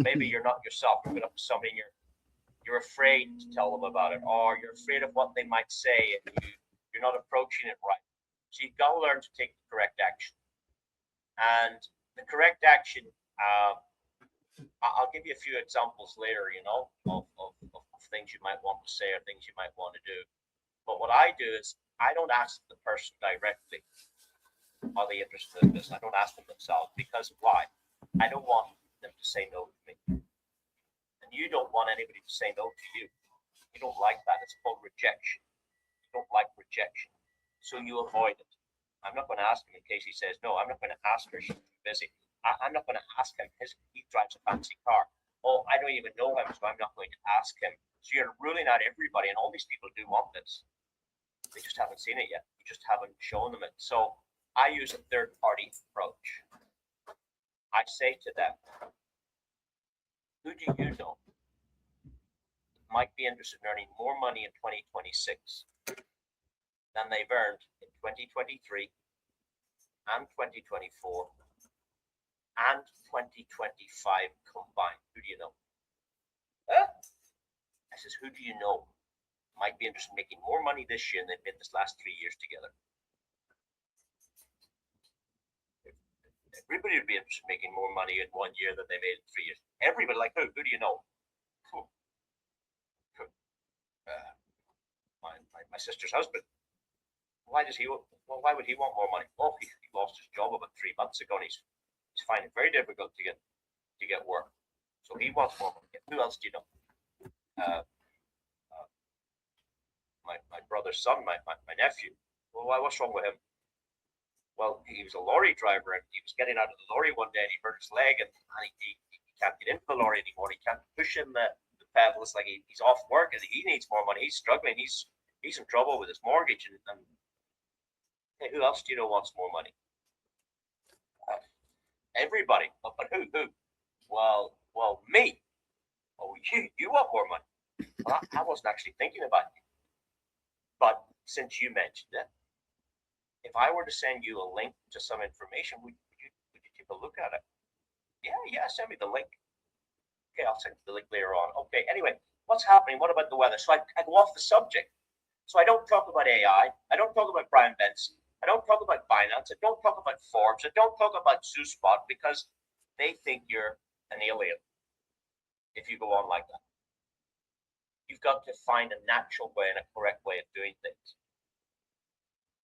Maybe you're not yourself. You're up to somebody and you're afraid to tell them about it, or you're afraid of what they might say, and you're not approaching it right. So you've got to learn to take the correct action. And the correct action, I'll give you a few examples later, of things you might want to say or things you might want to do. But what I do is I don't ask the person directly, are they interested in this? I don't ask them themselves, because why? I don't want them to say no to me. And you don't want anybody to say no to you. You don't like that. It's called rejection. You don't like rejection. So you avoid it. I'm not going to ask him in case he says no. I'm not going to ask her. She's too busy. I'm not going to ask him. He drives a fancy car. Oh, I don't even know him, so I'm not going to ask him. So you're ruling out everybody, and all these people do want this. They just haven't seen it yet. You just haven't shown them it. So I use a third-party approach. I say to them, who do you know might be interested in earning more money in 2026 than they've earned in 2023 and 2024 and 2025 combined? Who do you know? I says, who do you know might be interested in making more money this year than they've made this last 3 years together? Everybody would be interested in making more money in 1 year than they made in 3 years. Everybody, like who? Who do you know? My sister's husband. Why would he want more money? Oh, he lost his job about 3 months ago, and he's finding it very difficult to get work. So he wants more money. Who else do you know? My brother's son, my nephew. Well, what's wrong with him? Well, he was a lorry driver, and he was getting out of the lorry one day, and he hurt his leg, and he can't get into the lorry anymore. He can't push in the pedal. It's like he's off work, and he needs more money. He's struggling. He's in trouble with his mortgage, and hey, who else do you know wants more money? Everybody. But who? Well, me. Oh, you want more money? Well, I wasn't actually thinking about you. But since you mentioned it, if I were to send you a link to some information, would you take a look at it? Yeah, send me the link. Okay, I'll send you the link later on. Okay, anyway, what's happening? What about the weather? So I go off the subject. So I don't talk about AI. I don't talk about Brian Benson. I don't talk about Binance. I don't talk about Forbes. I don't talk about ZooSpot, because they think you're an alien if you go on like that. You've got to find a natural way and a correct way of doing things.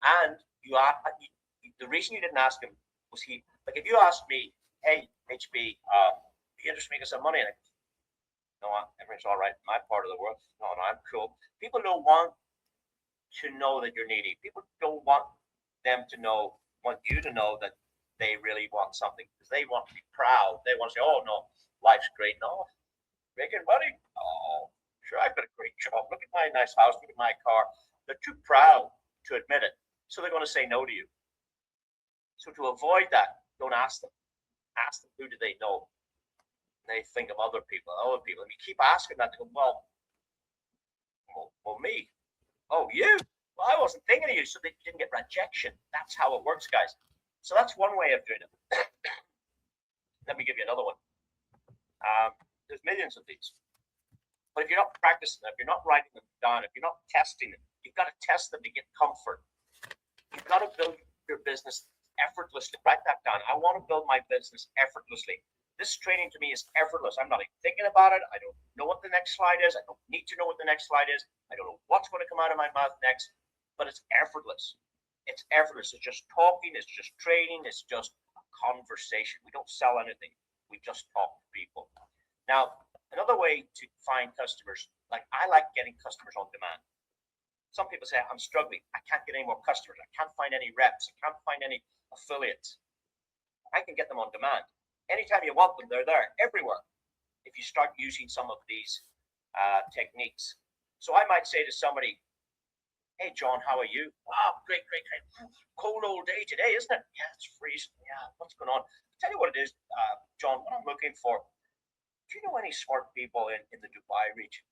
And the reason you didn't ask him was if you asked me, hey, HB, be interested in making some money, and no, everything's all right in my part of the world. No, I'm cool. People don't want to know that you're needy. People don't want you to know that they really want something, because they want to be proud. They want to say, oh no, life's great. No, making money. Oh, sure, I've got a great job. Look at my nice house. Look at my car. They're too proud to admit it. So they're going to say no to you. So to avoid that, don't ask them. Ask them, who do they know? And they think of other people. And you keep asking that, they go, well, me. Oh, you? Well, I wasn't thinking of you, so they didn't get rejection. That's how it works, guys. So that's one way of doing it. Let me give you another one. There's millions of these. But if you're not practicing them, if you're not writing them down, if you're not testing them, You've got to test them to get comfort. You've got to build your business effortlessly. Write that down. I want to build my business effortlessly. This training to me is effortless. I'm not even thinking about it. I don't know what the next slide is. I don't need to know what the next slide is. I don't know what's going to come out of my mouth next, but it's effortless. It's effortless. It's just talking. It's just training. It's just a conversation. We don't sell anything. We just talk to people. Now, another way to find customers, like I like getting customers on demand. Some people say, I'm struggling. I can't get any more customers. I can't find any reps. I can't find any affiliates. I can get them on demand. Anytime you want them, they're there everywhere. If you start using some of these techniques. So I might say to somebody, hey, John, how are you? Wow, great. Cold old day today, isn't it? Yeah, it's freezing. Yeah, what's going on? I'll tell you what it is, John, what I'm looking for. Do you know any smart people in the Dubai region?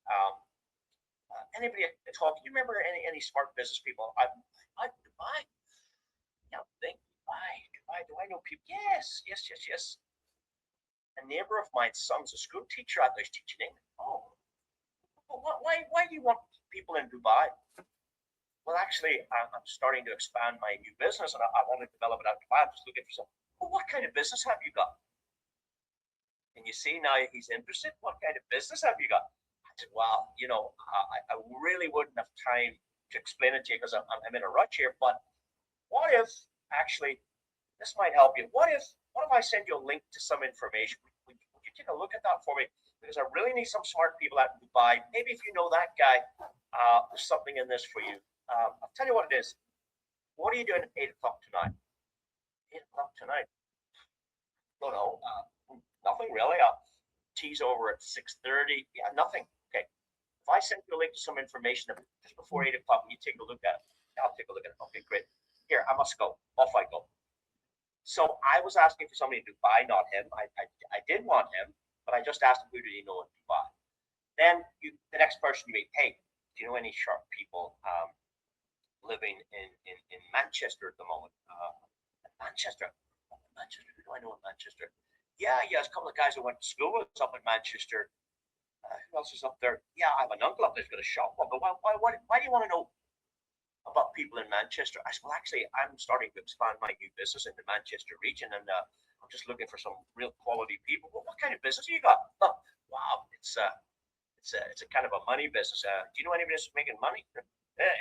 Anybody talking? Do you remember any smart business people? Dubai. Yeah, think Dubai. Do I know people? Yes. A neighbor of mine's son's a school teacher out there. He's teaching English. Oh, why do you want people in Dubai? Well, actually, I'm starting to expand my new business, and I want to develop it out to Dubai. I'm just looking for some. Well, what kind of business have you got? And you see now he's interested. What kind of business have you got? I said, well, I really wouldn't have time to explain it to you because I'm in a rush here. But what if actually this might help you? What if I send you a link to some information? Would you take a look at that for me? Because I really need some smart people out in Dubai. Maybe if you know that guy, there's something in this for you. I'll tell you what it is. What are you doing at 8 o'clock tonight? 8 o'clock tonight? No, nothing really. I'll tease over at 6:30. Yeah, nothing. Okay. If I send you a link to some information just before 8 o'clock, you take a look at it. I'll take a look at it. Okay, great. Here, I must go. Off I go. So I was asking for somebody in Dubai, not him. I did want him, but I just asked him who did he know in Dubai. Then the next person you meet, hey, do you know any sharp people living in Manchester at the moment? Manchester. Who do I know in Manchester? Yeah, there's a couple of guys who went to school with us up in Manchester. Who else is up there? Yeah, I have an uncle up there who's got a shop. But why do you want to know about people in Manchester? I said, well, actually, I'm starting to expand my new business in the Manchester region, and I'm just looking for some real quality people. Well, what kind of business you got? Oh, wow, it's a kind of a money business. Do you know anybody that's making money?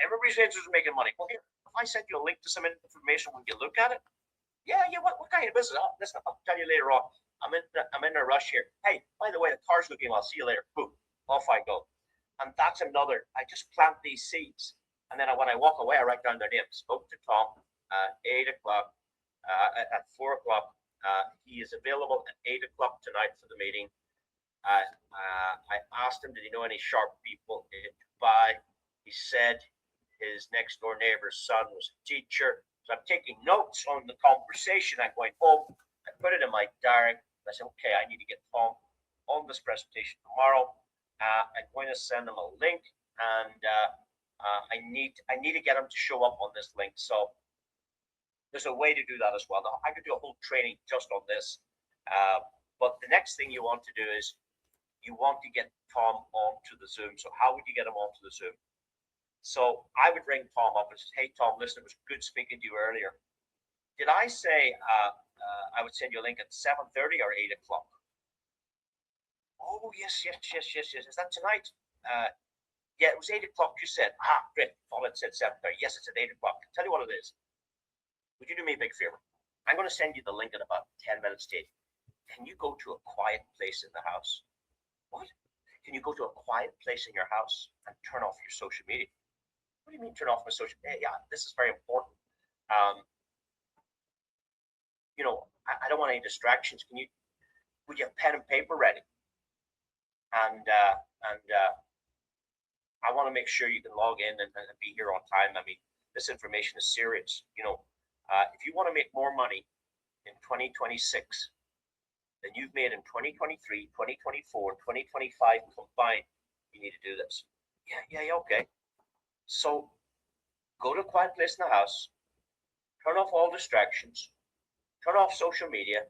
Everybody's interested in making money. Well, here, if I send you a link to some information, when you look at it, yeah. What kind of business? Oh, listen, I'll tell you later on. I'm in a rush here. Hey, by the way, the car's looking well. See you later. Boom, off I go. And that's another. I just plant these seeds. And then when I walk away, I write down their name. Spoke to Tom at 8 o'clock, at 4 o'clock. He is available at 8 o'clock tonight for the meeting. I asked him, did he know any sharp people in Dubai? He said his next door neighbor's son was a teacher. So I'm taking notes on the conversation. I'm going home. I put it in my diary. I said, okay, I need to get Tom on this presentation tomorrow. I'm going to send him a link, and I need to get him to show up on this link. So there's a way to do that as well. Now, I could do a whole training just on this. But the next thing you want to do is you want to get Tom onto the Zoom. So how would you get him onto the Zoom? So I would ring Tom up and say, hey, Tom, listen, it was good speaking to you earlier. Did I say I would send you a link at 7:30 or 8 o'clock? Oh, yes. Is that tonight? Yeah, it was 8 o'clock, you said. Great. Thought it said 7:30. Yes, it's at 8 o'clock. Tell you what it is. Would you do me a big favor? I'm going to send you the link in about 10 minutes, Dave. Can you go to a quiet place in the house? What? Can you go to a quiet place in your house and turn off your social media? What do you mean turn off my social media? Yeah, this is very important. I don't want any distractions. Would you have pen and paper ready? And I want to make sure you can log in and be here on time. I mean, this information is serious. If you want to make more money in 2026 than you've made in 2023, 2024, 2025 combined, you need to do this. Yeah, okay. So go to a quiet place in the house, turn off all distractions, turn off social media,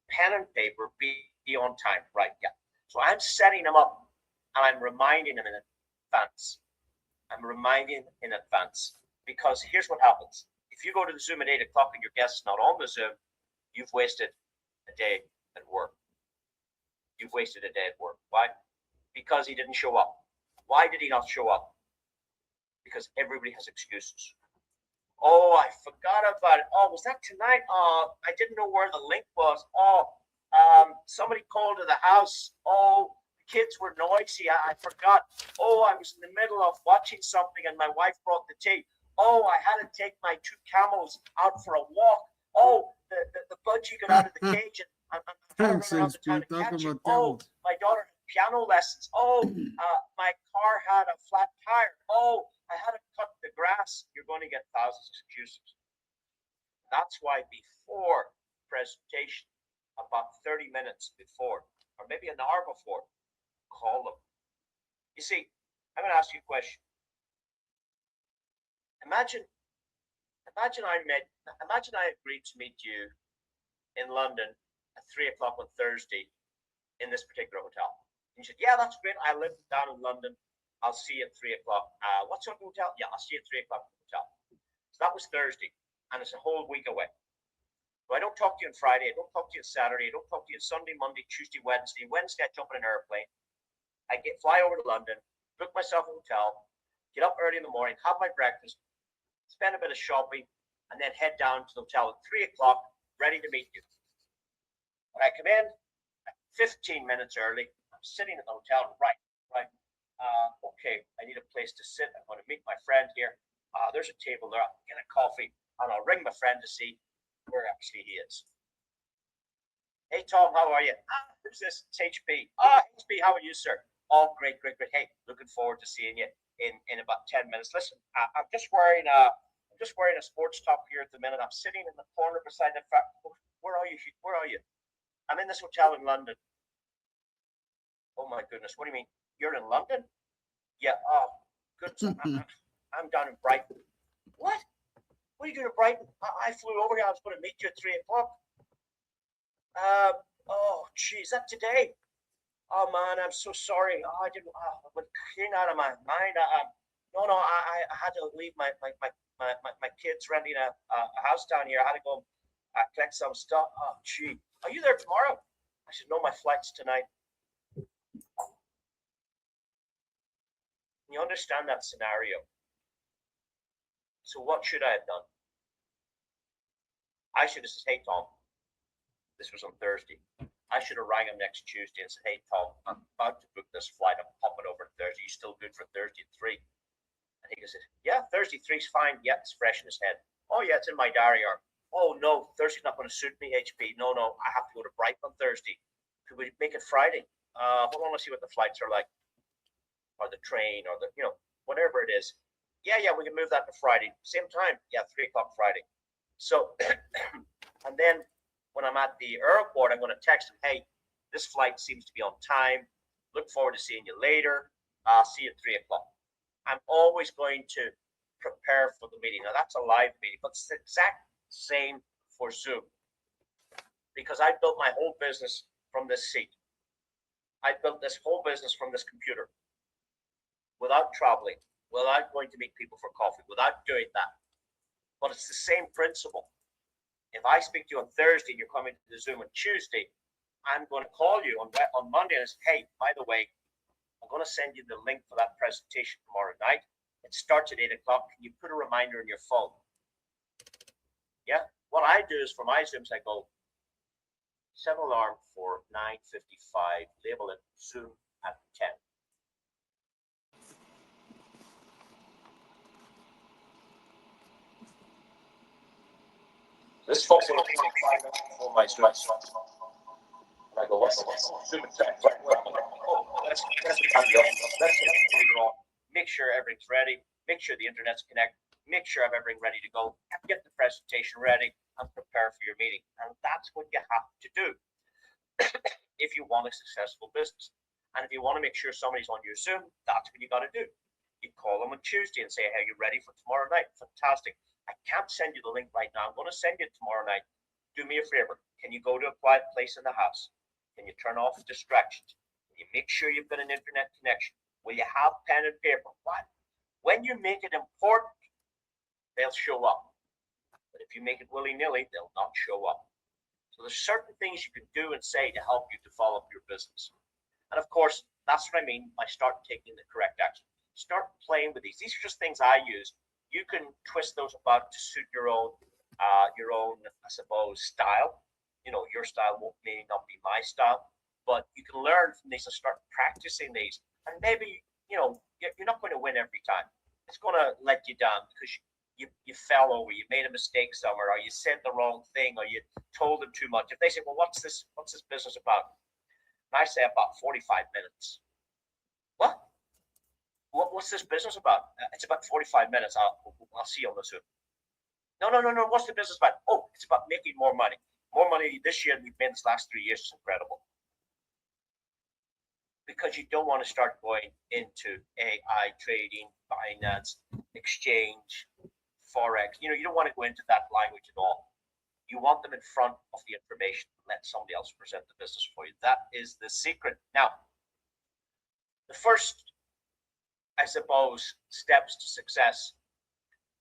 pen and paper, be on time. Right, yeah. So I'm setting them up and I'm reminding them in advance. I'm reminding in advance, because here's what happens. If you go to the Zoom at 8 o'clock and your guest's not on the Zoom, you've wasted a day at work. You've wasted a day at work. Why? Because he didn't show up. Why did he not show up? Because everybody has excuses. Oh, I forgot about it. Oh, was that tonight? Oh, I didn't know where the link was. Oh, somebody called to the house. Oh, the kids were noisy. I forgot. Oh, I was in the middle of watching something and my wife brought the tea. Oh, I had to take my 2 camels out for a walk. Oh, the budgie got out of the cage and I'm trying to run around the town to catch it. Oh, my daughter had piano lessons. Oh, my car had a flat tire. Oh, I had to cut the grass. You're going to get thousands of excuses. That's why before presentation, about 30 minutes before, or maybe an hour before, call them. You see, I'm going to ask you a question. Imagine I agreed to meet you in London at 3 o'clock on Thursday in this particular hotel. And you said, yeah, that's great. I live down in London. I'll see you at 3 o'clock. What sort of hotel? Yeah, I'll see you at 3 o'clock at the hotel. So that was Thursday, and it's a whole week away. So I don't talk to you on Friday. I don't talk to you on Saturday. I don't talk to you Sunday, Monday, Tuesday, Wednesday. Wednesday, I jump in an airplane. I fly over to London, book myself a hotel, get up early in the morning, have my breakfast, spend a bit of shopping, and then head down to the hotel at 3 o'clock, ready to meet you. When I come in, 15 minutes early, I'm sitting at the hotel, right. Okay, I need a place to sit. I'm going to meet my friend here. There's a table there. I'll get a coffee, and I'll ring my friend to see where actually he is. Hey, Tom, how are you? Who's this? It's HP. HP, how are you, sir? Oh, great. Hey, looking forward to seeing you in about 10 minutes. Listen, I'm just wearing a sports top here at the minute. I'm sitting in the corner beside the fact. Where are you? Where are you? I'm in this hotel in London. Oh my goodness, what do you mean? You're in London? Yeah. Oh, goodness. I'm down in Brighton. What? What are you doing in Brighton? I flew over here. I was going to meet you at 3 o'clock. Oh, geez, is that today? Oh man, I'm so sorry. Oh, I didn't. I went clean out of my mind. No, I had to leave my kids renting a house down here. I had to go collect some stuff. Oh, gee, are you there tomorrow? I said, no, my flight's tonight. You understand that scenario. So what should I have done? I should have said, hey, Tom, this was on Thursday. I should have rang him next Tuesday and said, hey, Tom, I'm about to book this flight. I'm popping over Thursday. You still good for Thursday at 3? And he goes, yeah, Thursday 3's fine. Yeah, it's fresh in his head. Oh, yeah, it's in my diary. Oh, no, Thursday's not going to suit me, HP. No, I have to go to Brighton on Thursday. Could we make it Friday? Hold on, let's see what the flights are like. Or the train, or the, whatever it is. Yeah, we can move that to Friday. Same time. Yeah, 3 o'clock Friday. So, and then when I'm at the airport, I'm going to text him, hey, this flight seems to be on time. Look forward to seeing you later. I'll see you at 3 o'clock. I'm always going to prepare for the meeting. Now, that's a live meeting, but it's the exact same for Zoom. Because I built my whole business from this seat. I built this whole business from this computer. Without traveling, without going to meet people for coffee, without doing that. But it's the same principle. If I speak to you on Thursday and you're coming to the Zoom on Tuesday, I'm going to call you on Monday and say, hey, by the way, I'm going to send you the link for that presentation tomorrow night. It starts at 8 o'clock. Can you put a reminder in your phone? Yeah. What I do is for my Zooms, I go, set an alarm for 9:55, label it Zoom at 10. This folks are 5 minutes before my Zoom. And I go, what's Zoom at 10? Let's make sure everything's ready. Make sure the internet's connected. Make sure I have everything ready to go. Get the presentation ready and prepare for your meeting. And that's what you have to do if you want a successful business. And if you want to make sure somebody's on your Zoom, that's what you got to do. You call them on Tuesday and say, hey, are you ready for tomorrow night? Fantastic. I can't send you the link right now. I'm going to send you it tomorrow night. Do me a favor. Can you go to a quiet place in the house? Can you turn off distractions? Can you make sure you've got an internet connection? Will you have pen and paper? What? When you make it important, they'll show up. But if you make it willy-nilly, they'll not show up. So there's certain things you can do and say to help you develop your business. And of course, that's what I mean by start taking the correct action. Start playing with these. These are just things I use. You can twist those about to suit your own, I suppose, style. You know, your style may not be my style, but you can learn from these and start practicing these. And maybe, you know, you're not going to win every time. It's going to let you down because you fell over, you made a mistake somewhere, or you said the wrong thing, or you told them too much. If they say, well, what's this business about? And I say about 45 minutes. What? What's this business about? It's about 45 minutes. I'll see you on the Zoom. No. What's the business about? Oh, it's about making more money. More money this year than we've made this last 3 years. It's incredible. Because you don't want to start going into AI, trading, finance, exchange, Forex. You know, you don't want to go into that language at all. You want them in front of the information. Let somebody else present the business for you. That is the secret. Now, the first, I suppose, steps to success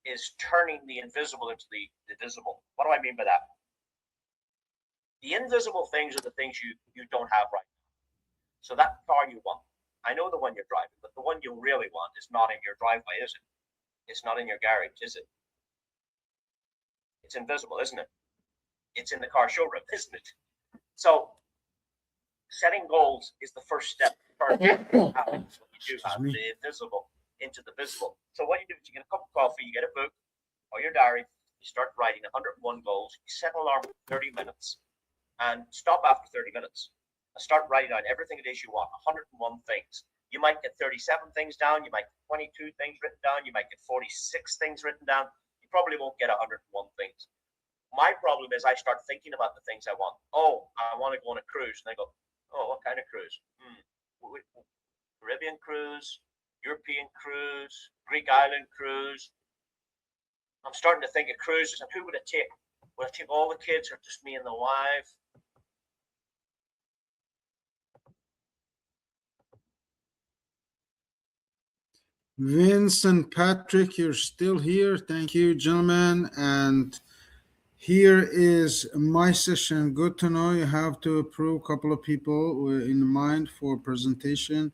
is turning the invisible into the visible. What do I mean by that? The invisible things are the things you don't have right now. So that car you want, I know the one you're driving, but the one you really want is not in your driveway, is it? It's not in your garage, is it? It's invisible, isn't it? It's in the car showroom, isn't it? So setting goals is the first step. What you do is from the invisible into the visible. So what you do is you get a cup of coffee, you get a book or your diary, you start writing 101 goals, you set an alarm for 30 minutes and stop after 30 minutes and start writing down everything it is you want, 101 things. You might get 37 things down, you might get 22 things written down, you might get 46 things written down. You probably won't get 101 things. My problem is I start thinking about the things I want. Oh, I want to go on a cruise. And I go, oh, what kind of cruise? Caribbean cruise, European cruise, Greek island cruise. I'm starting to think of cruises. And who would it take? Would it take all the kids or just me and the wife? Vince and Patrick, you're still here. Thank you, gentlemen. And here is my session. Good to know you have to approve a couple of people in mind for presentation.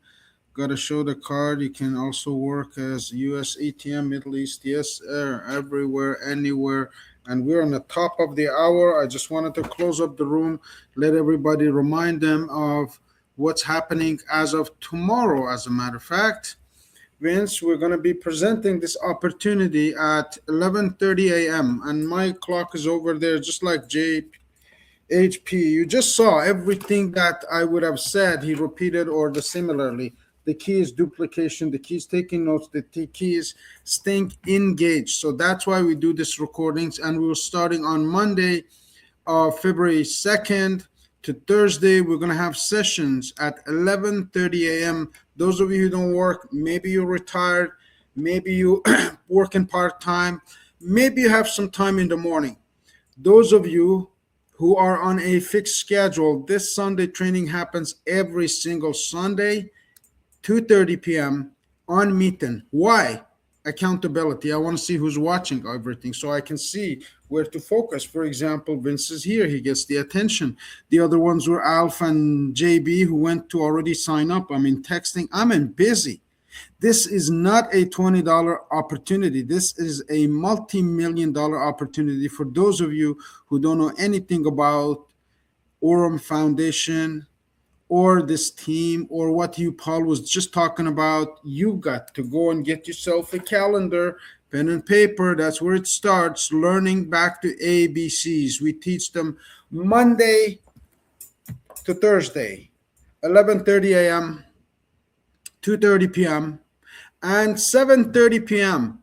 Got to show the card. You can also work as US ATM, Middle East, yes, everywhere, anywhere. And we're on the top of the hour. I just wanted to close up the room, let everybody remind them of what's happening as of tomorrow, as a matter of fact. Vince, we're going to be presenting this opportunity at 11:30 a.m. and my clock is over there, just like JHP. You just saw everything that I would have said. He repeated or the similarly. The key is duplication. The key is taking notes. The key is staying engaged. So that's why we do these recordings. And we're starting on Monday, February 2nd to Thursday. We're going to have sessions at 11:30 a.m. Those of you who don't work, maybe you're retired, maybe you working part-time, maybe you have some time in the morning. Those of you who are on a fixed schedule, this Sunday training happens every single Sunday, 2:30 p.m. on Meetin. Why? Accountability. I want to see who's watching everything so I can see where to focus. For example, Vince is here. He gets the attention. The other ones were Alf and JB who went to already sign up. I'm in texting. I'm in busy. This is not a $20 opportunity. This is a multi-million-dollar opportunity for those of you who don't know anything about Aurum Foundation or this team or what you, Paul, was just talking about. You got to go and get yourself a calendar, pen and paper. That's where it starts, learning back to ABCs. We teach them Monday to Thursday, 11:30 a.m., 2:30 p.m., and 7:30 p.m.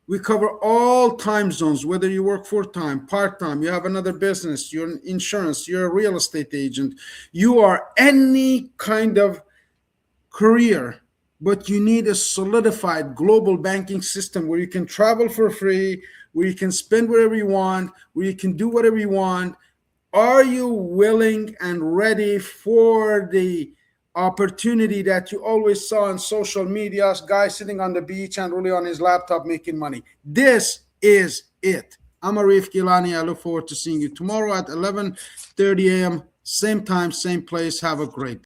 We cover all time zones, whether you work full-time, part-time, you have another business, you're in insurance, you're a real estate agent, you are any kind of career, but you need a solidified global banking system where you can travel for free, where you can spend whatever you want, where you can do whatever you want. Are you willing and ready for the opportunity that you always saw on social media, guy sitting on the beach and really on his laptop making money. This is it. I'm Arif Gilany. I look forward to seeing you tomorrow at 11:30 a.m. Same time, same place. Have a great day.